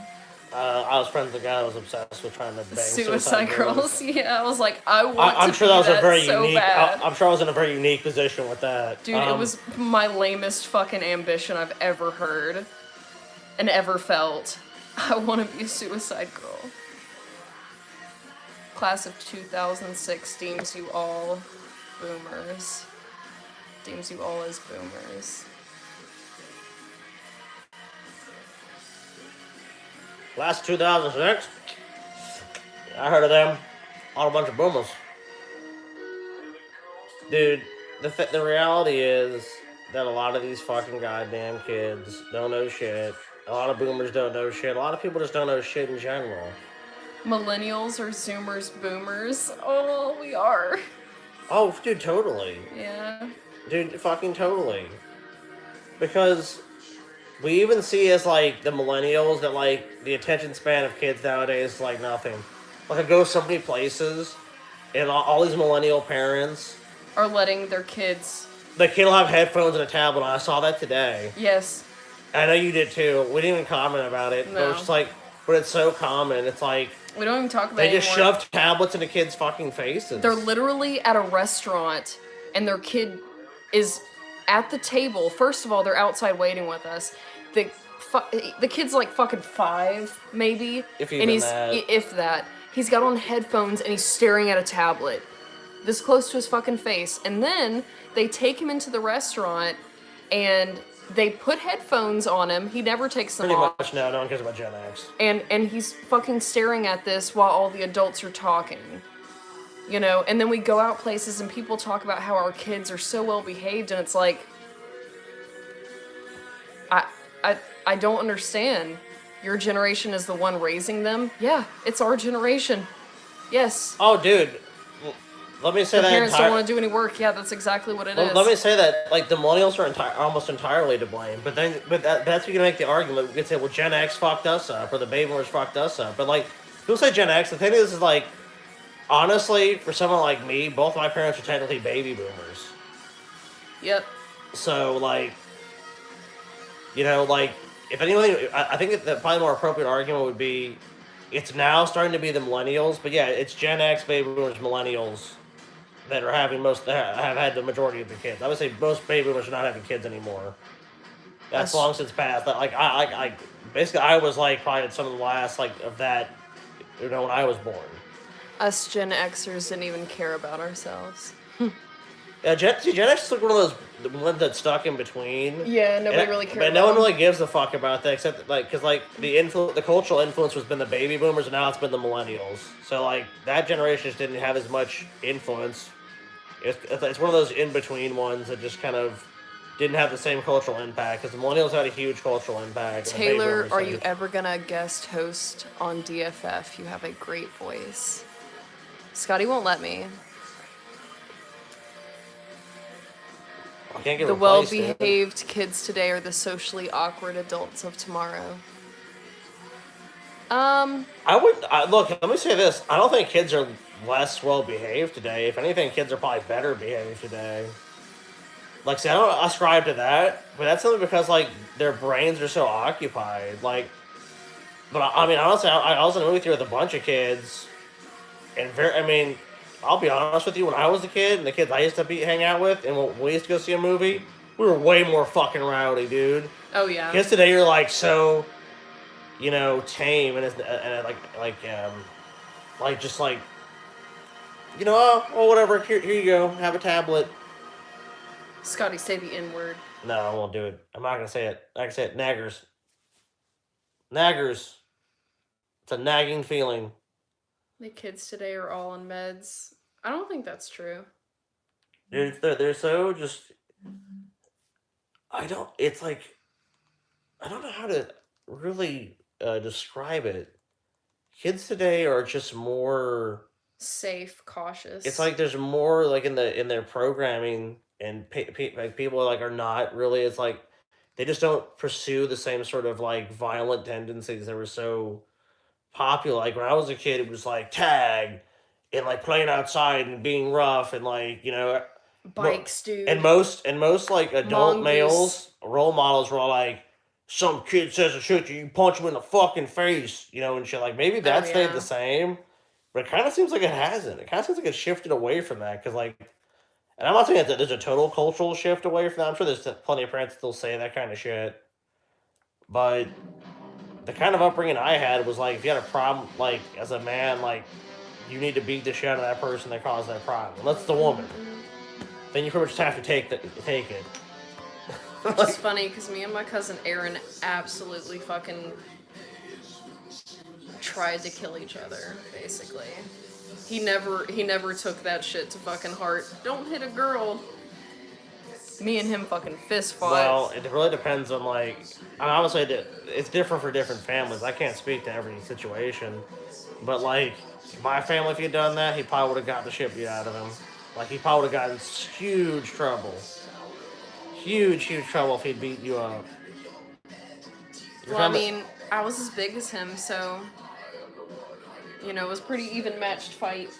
I was friends with a guy that was obsessed with trying to bang Suicide Girls. Yeah, I was like, I want I'm to sure be that was a very so unique. bad. I'm sure I was in a very unique position with that. Dude, it was my lamest fucking ambition I've ever heard and ever felt. I want to be a Suicide Girl. Class of 2006 deems you all boomers. Deems you all as boomers. Last 2006. I heard of them. All a bunch of boomers. Dude, the reality is that a lot of these fucking goddamn kids don't know shit. A lot of boomers don't know shit. A lot of people just don't know shit in general. Millennials or Zoomers boomers? Oh, we are. Oh, dude, totally. Yeah. Dude, fucking totally. Because we even see as, like, the millennials that, like, the attention span of kids nowadays is like nothing. Like, I go so many places, and all these millennial parents Are letting their kids... the kid will have headphones and a tablet on. I saw that today. Yes. I know you did too. We didn't even comment about it. No. But it's just like, but it's so common. It's like We don't even talk about they it just anymore. shove tablets into kids' fucking faces. They're literally at a restaurant, and their kid is at the table. First of all, they're outside waiting with us. The kid's like fucking 5, maybe. If and even he's that. If that. He's got on headphones and he's staring at a tablet. This close to his fucking face. And then they take him into the restaurant and they put headphones on him. He never takes them Pretty off. much now, no one cares about Gen X. And he's fucking staring at this while all the adults are talking. You know, and then we go out places and people talk about how our kids are so well behaved, and it's like, I don't understand. Your generation is the one raising them? Yeah, it's our generation. Yes. Oh, dude. Let me say The that. parents don't want to do any work. Yeah, that's exactly what it is. Let me say that, like, the millennials are almost entirely to blame. But that's where you can make the argument. We could say, well, Gen X fucked us up, or the baby boomers fucked us up. But, like, people say Gen X. The thing is like, honestly, for someone like me, both my parents are technically baby boomers. Yep. So, like, you know, like, if anything, I think that probably more appropriate argument would be, it's now starting to be the millennials, but yeah, it's Gen X, baby boomers, millennials that are having have had the majority of the kids. I would say most baby boomers are not having kids anymore. That's long since passed. Like, I basically, I was like probably at some of the last, like, of that, you know, when I was born. Us Gen Xers didn't even care about ourselves. Yeah, Gen X is like one of those ones that's stuck in between. Yeah, nobody really cared But about no one them. really gives a fuck about that, except that, like, because like the cultural influence has been the baby boomers, and now it's been the millennials. So like that generation just didn't have as much influence. It's one of those in between ones that just kind of didn't have the same cultural impact, because the millennials had a huge cultural impact. and the baby Taylor, boomers are didn't. you ever gonna guest host on DFF? You have a great voice. Scotty won't let me. I can't get The replaced, dude. well-behaved kids today are the socially awkward adults of tomorrow. Look, let me say this. I don't think kids are less well behaved today. If anything, kids are probably better behaved today. Like, see, I don't ascribe to that, but that's simply because, like, their brains are so occupied. Like, but I mean, honestly, I was in a movie theater with a bunch of kids, and I'll be honest with you, when I was a kid, and the kids I used to hang out with, and when we used to go see a movie, we were way more fucking rowdy, dude. Oh yeah. Kids today are, like, so, you know, tame, and just like, you know, oh, whatever, here you go, have a tablet. Scotty, say the N-word. No, I won't do it. I'm not gonna say it. I can say it. Naggers. Naggers. It's a nagging feeling. The kids today are all on meds. I don't think that's true. Dude, they're so just. It's like, I don't know how to really describe it. Kids today are just more Safe, cautious. It's like there's more like in their programming, and like people like are not really. It's like they just don't pursue the same sort of like violent tendencies that were so popular. Like when I was a kid, it was like tag and like playing outside and being rough and like, you know, bikes, dude. and most like adult Mongoose. males role models were all like some kid says a shit to you, punch him in the fucking face, and shit. Like maybe Oh that stayed the yeah. same, but it kind of seems like it hasn't. It kind of seems like it shifted away from that because like, and I'm not saying that there's a total cultural shift away from that. I'm sure there's plenty of parents that still say that kind of shit, but the kind of upbringing I had was like if you had a problem, like as a man, like you need to beat the shit out of that person that caused that problem. Unless it's the woman, then you pretty much just have to take it. Which Like, is funny because me and my cousin Aaron absolutely fucking tried to kill each other, basically. He never took that shit to fucking heart. Don't hit a girl. Me and him fucking fist fought. well, it really depends on like. I mean, obviously, it's different for different families. I can't speak to every situation, but like my family, if he'd done that, he probably would have got the shit beat out of him. Like he probably would have gotten huge trouble, huge trouble if he'd beat you up. Well, I mean, I was as big as him, so it was pretty even matched fight.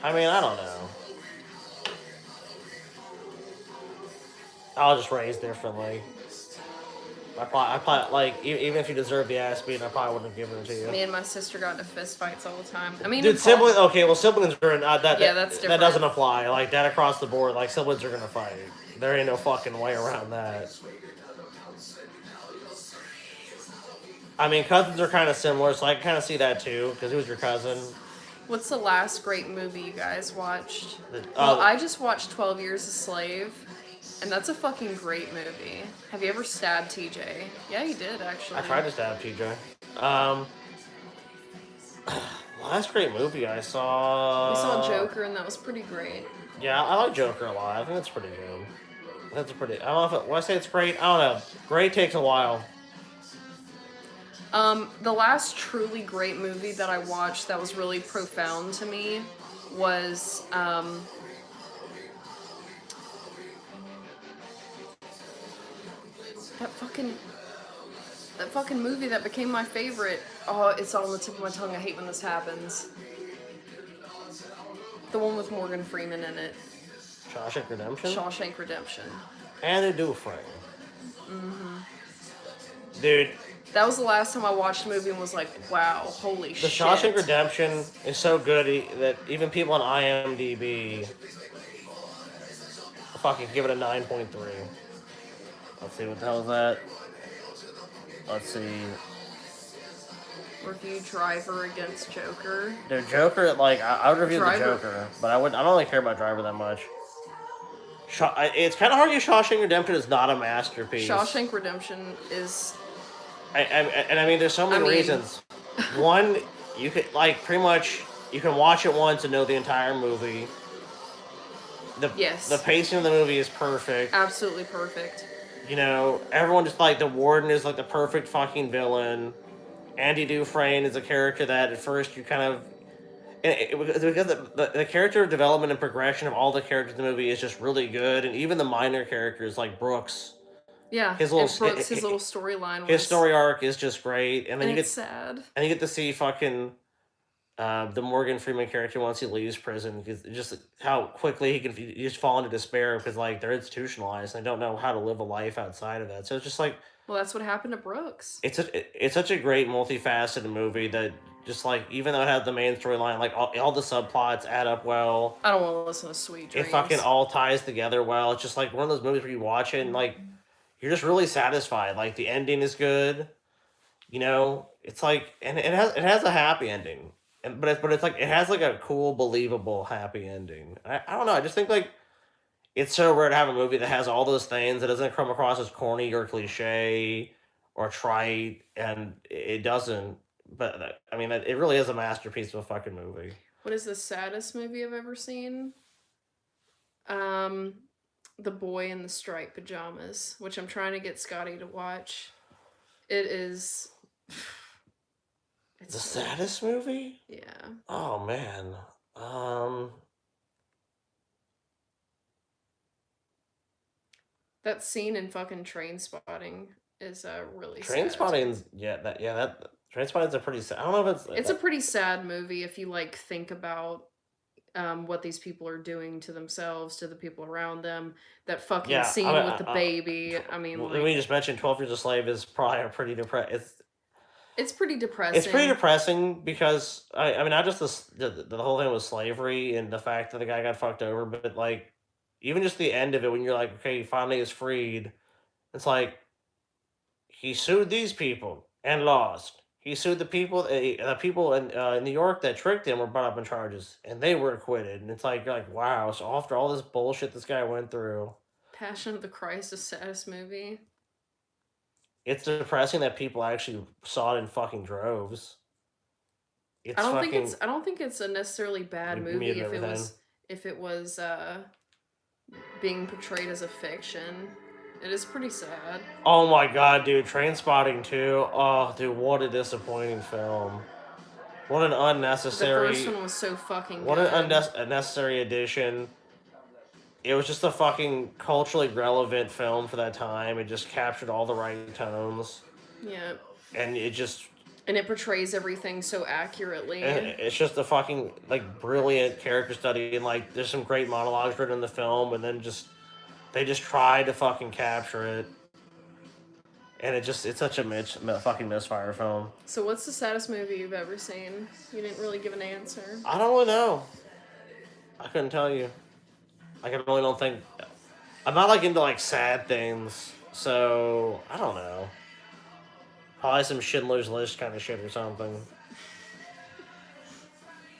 I mean, I don't know. I was just raised differently. I probably like even if you deserve the ass beating, I probably wouldn't have given it to you. Me and my sister got into fist fights all the time. I mean, Dude, siblings. Okay, well, siblings are that. Yeah, that's That different. doesn't apply. Like that across the board. Like siblings are gonna fight. There ain't no fucking way around that. I mean, cousins are kind of similar, so I can kind of see that too. Because who's your cousin? What's the last great movie you guys watched? Well, I just watched 12 Years a Slave, and that's a fucking great movie. Have you ever stabbed TJ? Yeah, you did, actually. I tried to stab TJ. Last great movie I saw. We saw Joker, and that was pretty great. Yeah, I like Joker a lot. I think it's pretty good. That's pretty. I don't know if when I say it's great. I don't know. Great takes a while. The last truly great movie that I watched that was really profound to me was, that fucking movie that became my favorite. Oh, it's on the tip of my tongue. I hate when this happens. The one with Morgan Freeman in it. Shawshank Redemption. Shawshank Redemption. And a Dufresne. Dude. That was the last time I watched a movie and was like, wow, holy shit. The Shawshank Redemption is so good that even people on IMDb fucking give it a 9.3. Let's see what the hell is that. Let's see. Review Driver against Joker. Dude, Joker, like I would review Driver. the Joker, but I don't really care about Driver that much. It's kind of hard to Shawshank Redemption is not a masterpiece. Shawshank Redemption is. I mean, there's so many reasons. One, you could pretty much you can watch it once and know the entire movie. Yes. The pacing of the movie is perfect. Absolutely perfect. Everyone just the warden is the perfect fucking villain. Andy Dufresne is a character that at first you kind of. Because the character development and progression of all the characters in the movie is just really good, and even the minor characters like Brooks. Yeah, his little storyline. His story arc is just great, and then you get sad. And you get to see fucking the Morgan Freeman character once he leaves prison, because just how quickly he just fall into despair because they're institutionalized and they don't know how to live a life outside of that. So it's just well, that's what happened to Brooks. It's such a great multifaceted movie that just even though it has the main storyline, all the subplots add up well. I don't want to listen to Sweet Dreams. It fucking all ties together well. It's just one of those movies where you watch it and you're just really satisfied. The ending is good. It's and it has a happy ending. But it's it has a cool, believable happy ending. I don't know. I just think it's so rare to have a movie that has all those things that doesn't come across as corny or cliche or trite, and it doesn't. But I mean, it really is a masterpiece of a fucking movie. What is the saddest movie I've ever seen? The Boy in the Striped Pajamas, which I'm trying to get Scotty to watch. It is. It's the saddest movie? Yeah. Oh man. That scene in fucking Trainspotting is really Trainspotting's Trainspotting's a pretty sad. I don't know if it's a pretty sad movie if you think about what these people are doing to themselves, to the people around them. That fucking Yeah, scene with the baby. I mean, when like, we just mentioned 12 Years a Slave is probably a pretty it's pretty it's pretty depressing. depressing because I mean not just the whole thing with slavery and the fact that the guy got fucked over, but like even just the end of it when you're like, okay, finally is freed. It's like he sued these people and lost. He sued the people in New York that tricked him were brought up in charges, and they were acquitted. And it's like, you're like, wow. So after all this bullshit this guy went through, Passion of the Christ, the saddest movie. it's depressing that people actually saw it in fucking droves. It's fucking I don't think it's a necessarily bad movie me everything. if it was being portrayed as a fiction. It is pretty sad. Oh my god, dude! Trainspotting 2. Oh, dude, what a disappointing film. What an The unnecessary. first one was so fucking What good. an unnecessary addition. It was just a fucking culturally relevant film for that time. It just captured all the right tones, Yeah. and And it portrays everything so accurately. it's just a fucking like brilliant character study, and like there's some great monologues written in the film, and then they just tried to fucking capture it, and it's such a fucking misfire film. So what's the saddest movie you've ever seen? You didn't really give an answer. I don't really know. I couldn't tell you. I really don't think. I'm not like into like sad things, so I don't know. Probably some Schindler's List kind of shit or something.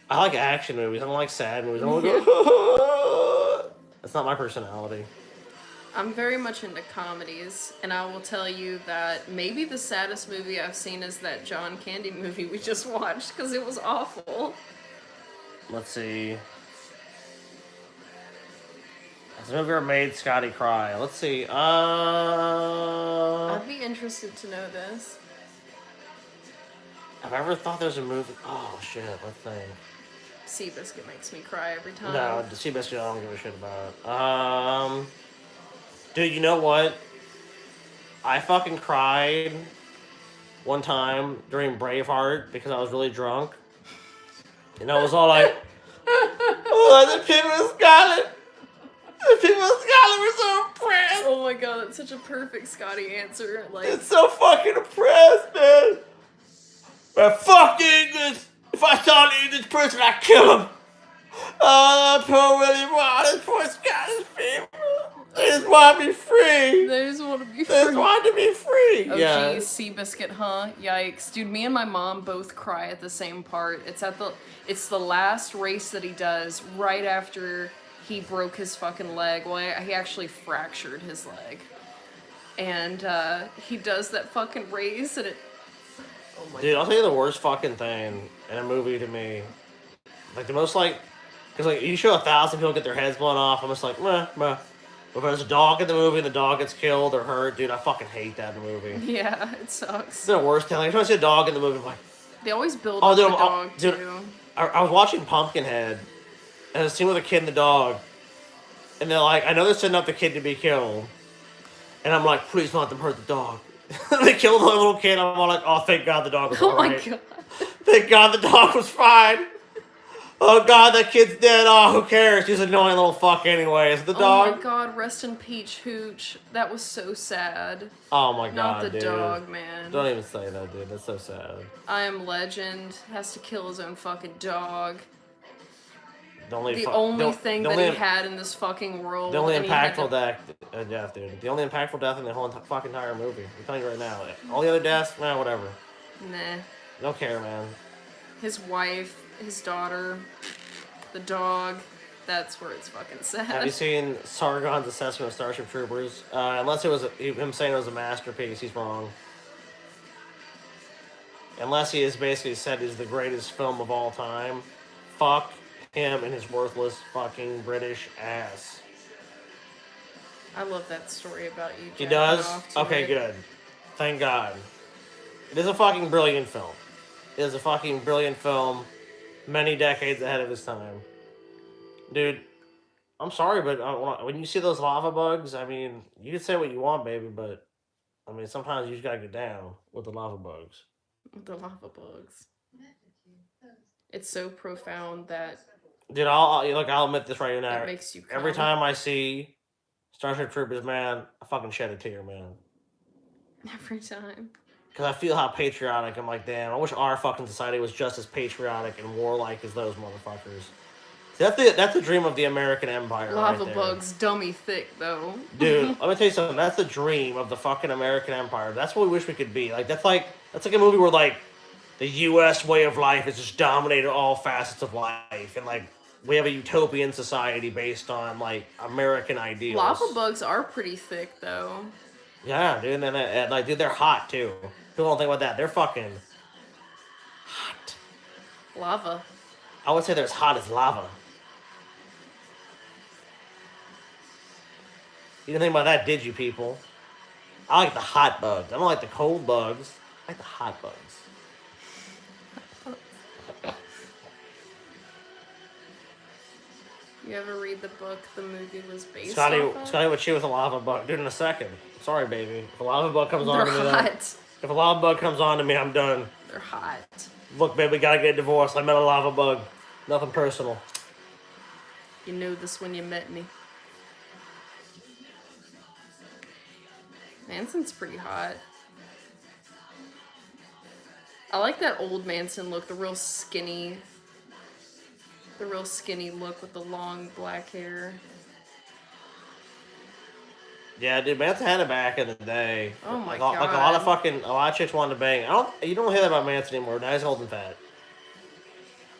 I like action movies. I don't like sad movies. I don't like. That's not my personality. I'm very much into comedies, and I will tell you that maybe the saddest movie I've seen is that John Candy movie we just watched, because it was awful. Let's see. Has the movie ever made Scotty cry? Let's see. I'd be interested to know this. Have I ever thought there's a movie? Oh shit! Let's think. Seabiscuit makes me cry every time. No, the Seabiscuit I don't give a shit about. Dude, you know what? I fucking cried one time during Braveheart because I was really drunk. And I was all like, oh, the people of Scotland! The people of Scotland were so impressed! Oh my god, that's such a perfect Scotty answer. Like, It's so fucking impressed, man! But fuck the English! If I saw an English person, I'd kill him! Oh, poor William Wallace, poor Scottish people! They just want to be free! they just want to be They just free. want to be free! Oh Yeah. geez, Seabiscuit, huh? Yikes. Dude, me and my mom both cry at the same part. It's the last race that he does right after he broke his fucking leg. Well, he actually fractured his leg. And he does that fucking race, and it... Oh my Dude, I'll tell you the worst fucking thing in a movie to me. Like, the most, like... Because, like, you show 1,000 people get their heads blown off, I'm just like, meh, meh. But if there's a dog in the movie and the dog gets killed or hurt, dude, I fucking hate that in the movie. Yeah, it sucks. It's the worst thing. Like, if I see a dog in the movie, I'm like... They always build Oh, up dude, the dog, dude, too. I was watching Pumpkinhead, and I was seeing with a kid and the dog, and they're like, I know they're setting up the kid to be killed, and I'm like, please don't let them hurt the dog. They killed the little kid, I'm all like, oh, thank God the dog was Oh alright. my god. Thank God the dog was fine. Oh God, that kid's dead. Oh, who cares? He's an annoying little fuck anyways. The Oh dog. my god, rest in peach hooch. That was so sad. Oh my God, Not the dude. dog, man. Don't even say that, dude. That's so sad. I Am Legend has to kill his own fucking dog. The only Thing that he had in this fucking world. The only and he had impactful to- death, dude. The only impactful death in the whole fucking entire movie. I'm telling you right now. All the other deaths, man, whatever. Nah. Don't care, man. His wife, his daughter, the dog. That's where it's fucking sad. Have you seen Sargon's assessment of Starship Troopers? Unless it was him saying it was a masterpiece, he's wrong. Unless he has basically said it's the greatest film of all time, fuck him and his worthless fucking British ass. I love that story about you. He jacking does? off to Okay, it. good. Thank God. It is a fucking brilliant film. It is a fucking brilliant film, many decades ahead of his time. Dude, I'm sorry, but when you see those lava bugs, I mean, you can say what you want, baby, but I mean, sometimes you just gotta get down with the lava bugs. The lava bugs. It's so profound that Dude, I'll admit this right now. That makes you Every come. time I see Starship Troopers, man, I fucking shed a tear, man. Every time. Because I feel how patriotic. I'm like, damn, I wish our fucking society was just as patriotic and warlike as those motherfuckers. See, that's the dream of the American Empire, Lava right there. bugs, dummy thick though. Dude, let me tell you something. That's the dream of the fucking American Empire. That's what we wish we could be. Like that's like a movie where like the U.S. way of life has just dominated all facets of life, and like we have a utopian society based on like American ideals. Lava bugs are pretty thick though. Yeah, dude, and like, dude, they're hot too. People don't think about that. They're fucking hot. Lava. I would say they're as hot as lava. You didn't think about that, did you, people? I like the hot bugs. I don't like the cold bugs. I like the hot bugs. You ever read the book the movie was based Scotty off of? would chew with a lava bug. Dude, in a second. Sorry, baby. If a lava bug comes on to me, They're hot. if a lava bug comes on to me, I'm done. They're hot. Look, baby, we gotta get divorced. I met a lava bug. Nothing personal. You knew this when you met me. Manson's pretty hot. I like that old Manson look, the real skinny look with the long black hair. Yeah, dude, Manson had it back in the day. Oh my God. Like a lot of chicks wanted to bang. You don't hear that about Manson anymore. Now he's old and fat.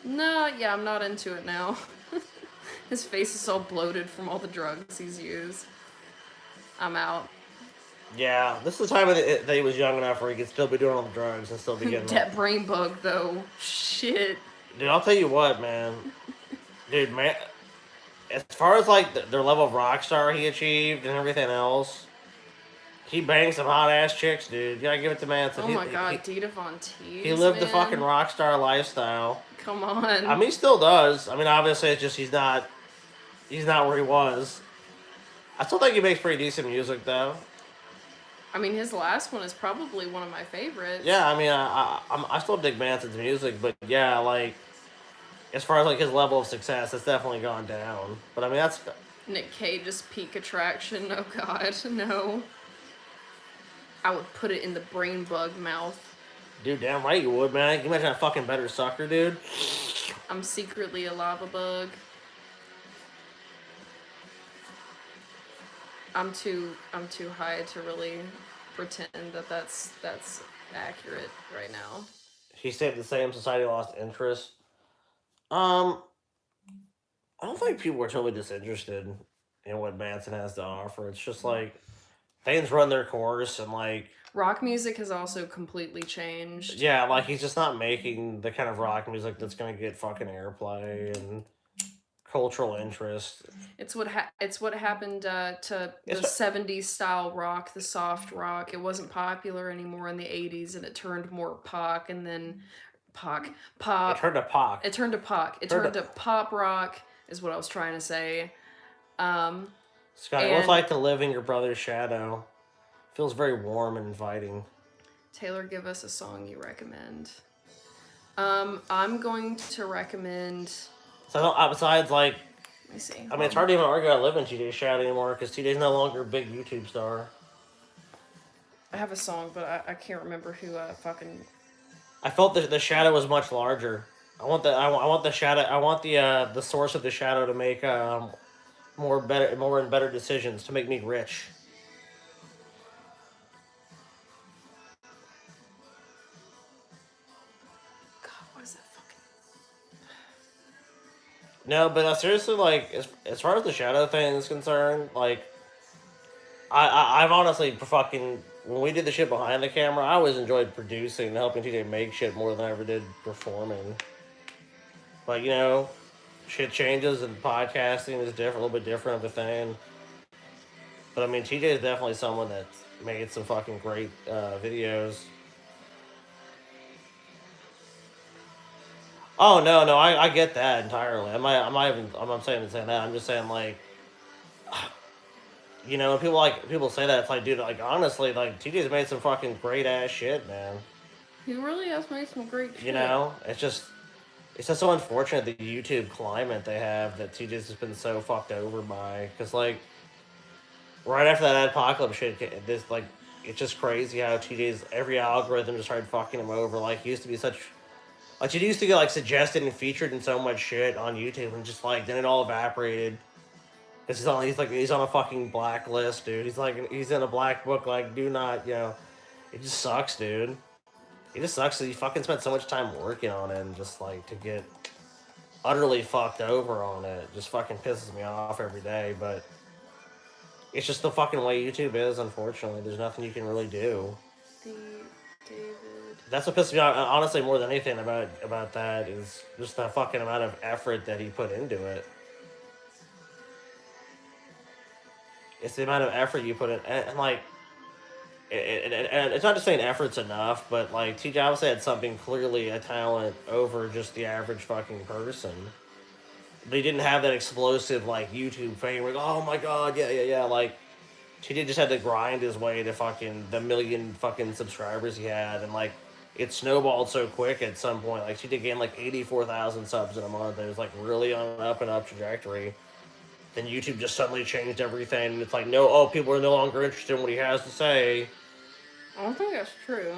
No, yeah, I'm not into it now. His face is all bloated from all the drugs he's used. I'm out. Yeah, this is the time that he was young enough where he could still be doing all the drugs and still be getting That brain bug though. Shit. Dude, I'll tell you what, man. Dude, man, as far as like their level of rock star he achieved and everything else, he banged some hot ass chicks, dude. You gotta give it to Manson. Oh my god, Dita Von Teese. He lived the man. fucking rock star lifestyle. Come on. I mean, he still does. I mean, obviously, it's just he's not where he was. I still think he makes pretty decent music, though. I mean, his last one is probably one of my favorites. Yeah, I mean, I still dig Manson's music, but yeah, like, as far as like his level of success, it's definitely gone down. But I mean, that's Nick Cage's peak attraction. Oh god, no. I would put it in the brain bug mouth. dude, damn right you would, man. Can you imagine a fucking better sucker, dude? I'm secretly a lava bug. I'm too high to really pretend that that's accurate right now. He stayed the same. Society lost interest. I don't think people are totally disinterested in what Manson has to offer. It's just like things run their course, and like Rock music has also completely changed. yeah, like he's just not making the kind of rock music that's gonna get fucking airplay and cultural interest. It's what happened to the 70s style rock, the soft rock. It wasn't popular anymore in the 80s, and it turned more pop, and then pop. It turned to pop. It turned to pop. It turned to pop rock, is what I was trying to say. Scotty, what's it like to live in your brother's shadow? Feels very warm and inviting. Taylor, give us a song you recommend. I'm going to recommend. So besides like, Let me see. I mean, it's hard to even argue I live in TJ's shadow anymore because TJ's no longer a big YouTube star. I have a song, but I can't remember who fucking. I felt the shadow was much larger. I want the shadow. I want the source of the shadow to make more and better decisions to make me rich. God, what is that fucking? No, but seriously, like as far as the shadow thing is concerned, like I've honestly fucking when we did the shit behind the camera, I always enjoyed producing and helping TJ make shit more than I ever did performing. But you know, shit changes and podcasting is different, a little bit different of a thing. But I mean, TJ is definitely someone that's made some fucking great videos. Oh no, I get that entirely. I'm not saying that. I'm just saying like, you know, people say that, it's like, dude, like honestly, like TJ's made some fucking great ass shit, man. He really has made some great shit. You know, it's just It's just so unfortunate the YouTube climate they have that TJ's just been so fucked over by. Because, like, right after that apocalypse shit, this, like, it's just crazy how TJ's every algorithm just started fucking him over. Like, he used to be such. Like, he used to get, like, suggested and featured in so much shit on YouTube, and just, like, then it all evaporated. Because he's on a fucking blacklist, dude. He's in a black book, like, do not, it just sucks, dude. It just sucks that he fucking spent so much time working on it, and just, like, to get utterly fucked over on it just fucking pisses me off every day, but it's just the fucking way YouTube is, unfortunately. There's nothing you can really do. David. That's what pisses me off, honestly, more than anything about that is just the fucking amount of effort that he put into it. It's the amount of effort you put in, and like, and it's not just saying effort's enough, but like TJ obviously had something clearly a talent over just the average fucking person. But he didn't have that explosive like YouTube fame. Like, oh my god, yeah. Like, TJ just had to grind his way to fucking the million fucking subscribers he had, and like it snowballed so quick at some point. Like, she did gain like 84,000 subs in a month. It was like really on an up and up trajectory. Then YouTube just suddenly changed everything, and it's like, people are no longer interested in what he has to say. I don't think that's true.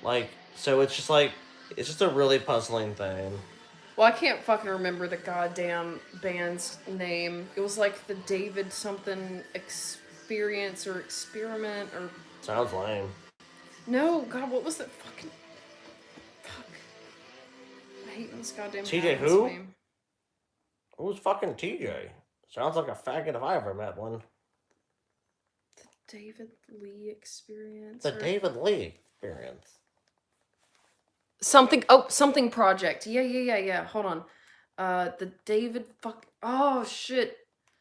Like, so it's just a really puzzling thing. Well, I can't fucking remember the goddamn band's name. It was like the David something experience or experiment or... Sounds lame. No, God, what was that fucking... Fuck. I hate this goddamn TJ who? Name. Who's fucking TJ? Sounds like a faggot if I ever met one. The David Lee experience? The David Lee experience. Something project. Yeah. Hold on. The David oh shit.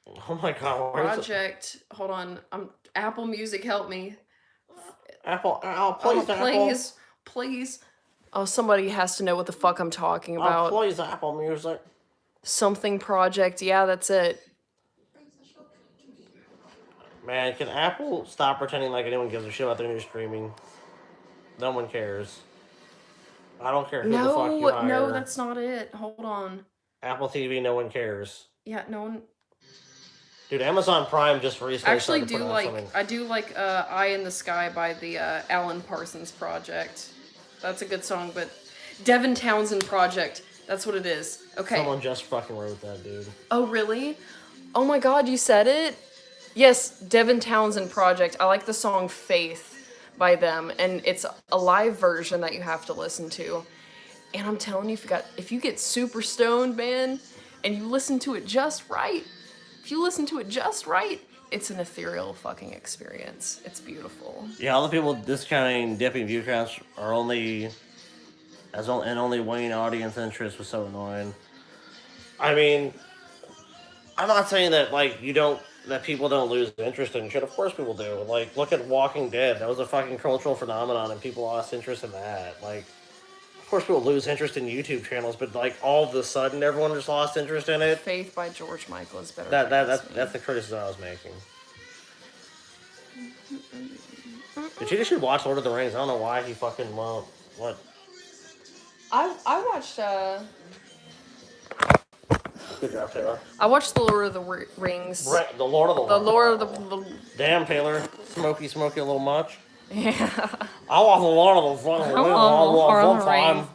Oh my god. Project. Hold on. Apple Music, help me. Please. Oh, somebody has to know what the fuck I'm talking about. Please, Apple Music. Something project. Yeah, that's it. Man, can Apple stop pretending like anyone gives a shit about their new streaming? No one cares. I don't care who the fuck you hire. No, that's not it. Hold on. Apple TV, no one cares. Yeah, no one. Dude, Amazon Prime just recently actually I do like Eye in the Sky by the Alan Parsons Project. That's a good song, but Devin Townsend Project. That's what it is. Okay. Someone just fucking wrote that, dude. Oh, really? Oh my god, you said it? Yes, Devin Townsend Project. I like the song Faith by them, and it's a live version that you have to listen to. And I'm telling you, if you get super stoned, man, and you listen to it just right, it's an ethereal fucking experience. It's beautiful. Yeah, all the people discounting dipping view counts are only waning audience interest was so annoying. I mean, I'm not saying that that people don't lose interest in shit. Of course people do. Like, look at Walking Dead. That was a fucking cultural phenomenon, and people lost interest in that. Like, of course people lose interest in YouTube channels, but like all of a sudden everyone just lost interest in it. Faith by George Michael is better. That's the criticism I was making. But you should watch Lord of the Rings. I don't know why he fucking won't. What? I watched Good job, Taylor. I watched the Lord of the Rings. The Lord of the Damn, Taylor. Smoky a little much. Yeah. I want the Lord of the Rings.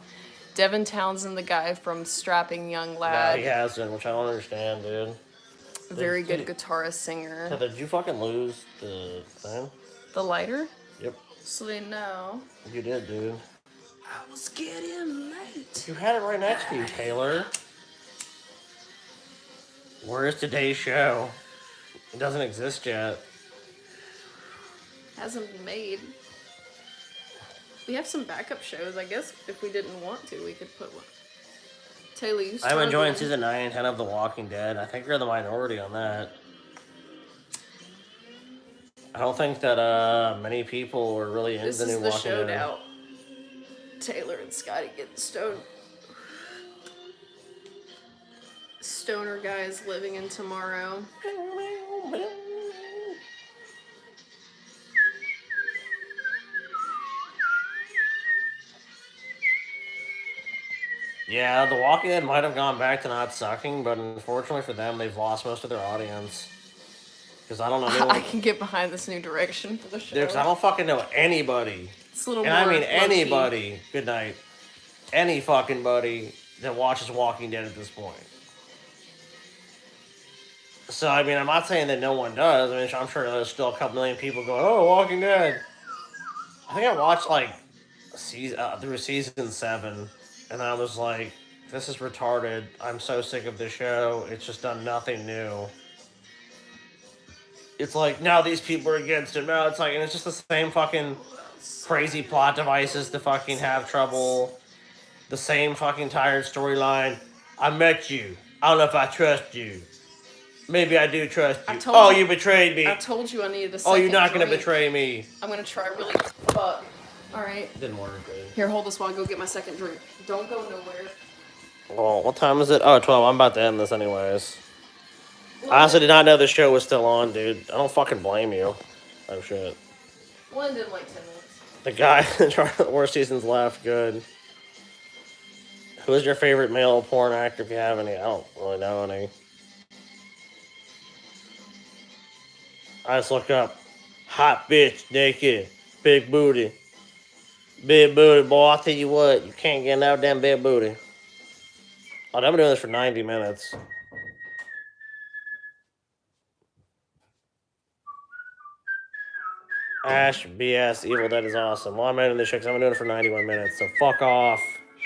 Devin Townsend, the guy from Strapping Young Lad. No, he hasn't, which I don't understand, dude. Very good guitarist, singer. Did you fucking lose the thing? The lighter? Yep. So they know. You did, dude. I was getting late. You had it right next to you, Taylor. Where's today's show? It doesn't exist yet. Hasn't been made. We have some backup shows, I guess. If we didn't want to, we could put one. Taylor, you started. I'm enjoying season 9 and 10 of The Walking Dead. I think you're the minority on that. I don't think that many people were really into the new Walking Dead. This is the show now. Taylor and Scotty getting stoned. Stoner guys living in tomorrow. Yeah, The Walking Dead might have gone back to not sucking, but unfortunately for them, they've lost most of their audience. Because I don't know anyone. I can get behind this new direction for the show. Because I don't fucking know anybody. It's a little And more I mean low-key. anybody. Good night. Any fucking buddy that watches Walking Dead at this point. So, I mean, I'm not saying that no one does. I mean, I'm sure there's still a couple million people going, oh, Walking Dead. I think I watched, like, through season 7, and I was like, this is retarded. I'm so sick of this show. It's just done nothing new. It's like, now these people are against it. Now it's like, and it's just the same fucking crazy plot devices to fucking have trouble. The same fucking tired storyline. I met you. I don't know if I trust you. Maybe I do trust you. Oh, you betrayed me. I told you I needed a Oh, second you're not drink. gonna betray me. I'm gonna try really. Fuck. All right. Didn't work, dude. Here, hold this while I go get my second drink. Don't go nowhere. Well, what time is it? Oh, 12. I'm about to end this anyways. I also did not know the show was still on, dude. I don't fucking blame you. Oh, shit. We'll end in like 10 minutes. The guy in charge of the worst seasons left. Good. Who is your favorite male porn actor, if you have any? I don't really know any. I just look up hot bitch, naked, big booty. Big booty, boy. I'll tell you what, you can't get no damn big booty. Oh, I've been doing this for 90 minutes. Ash, BS, Evil Dead is awesome. Well, I'm ending this shit because I've been doing it for 91 minutes, so fuck off.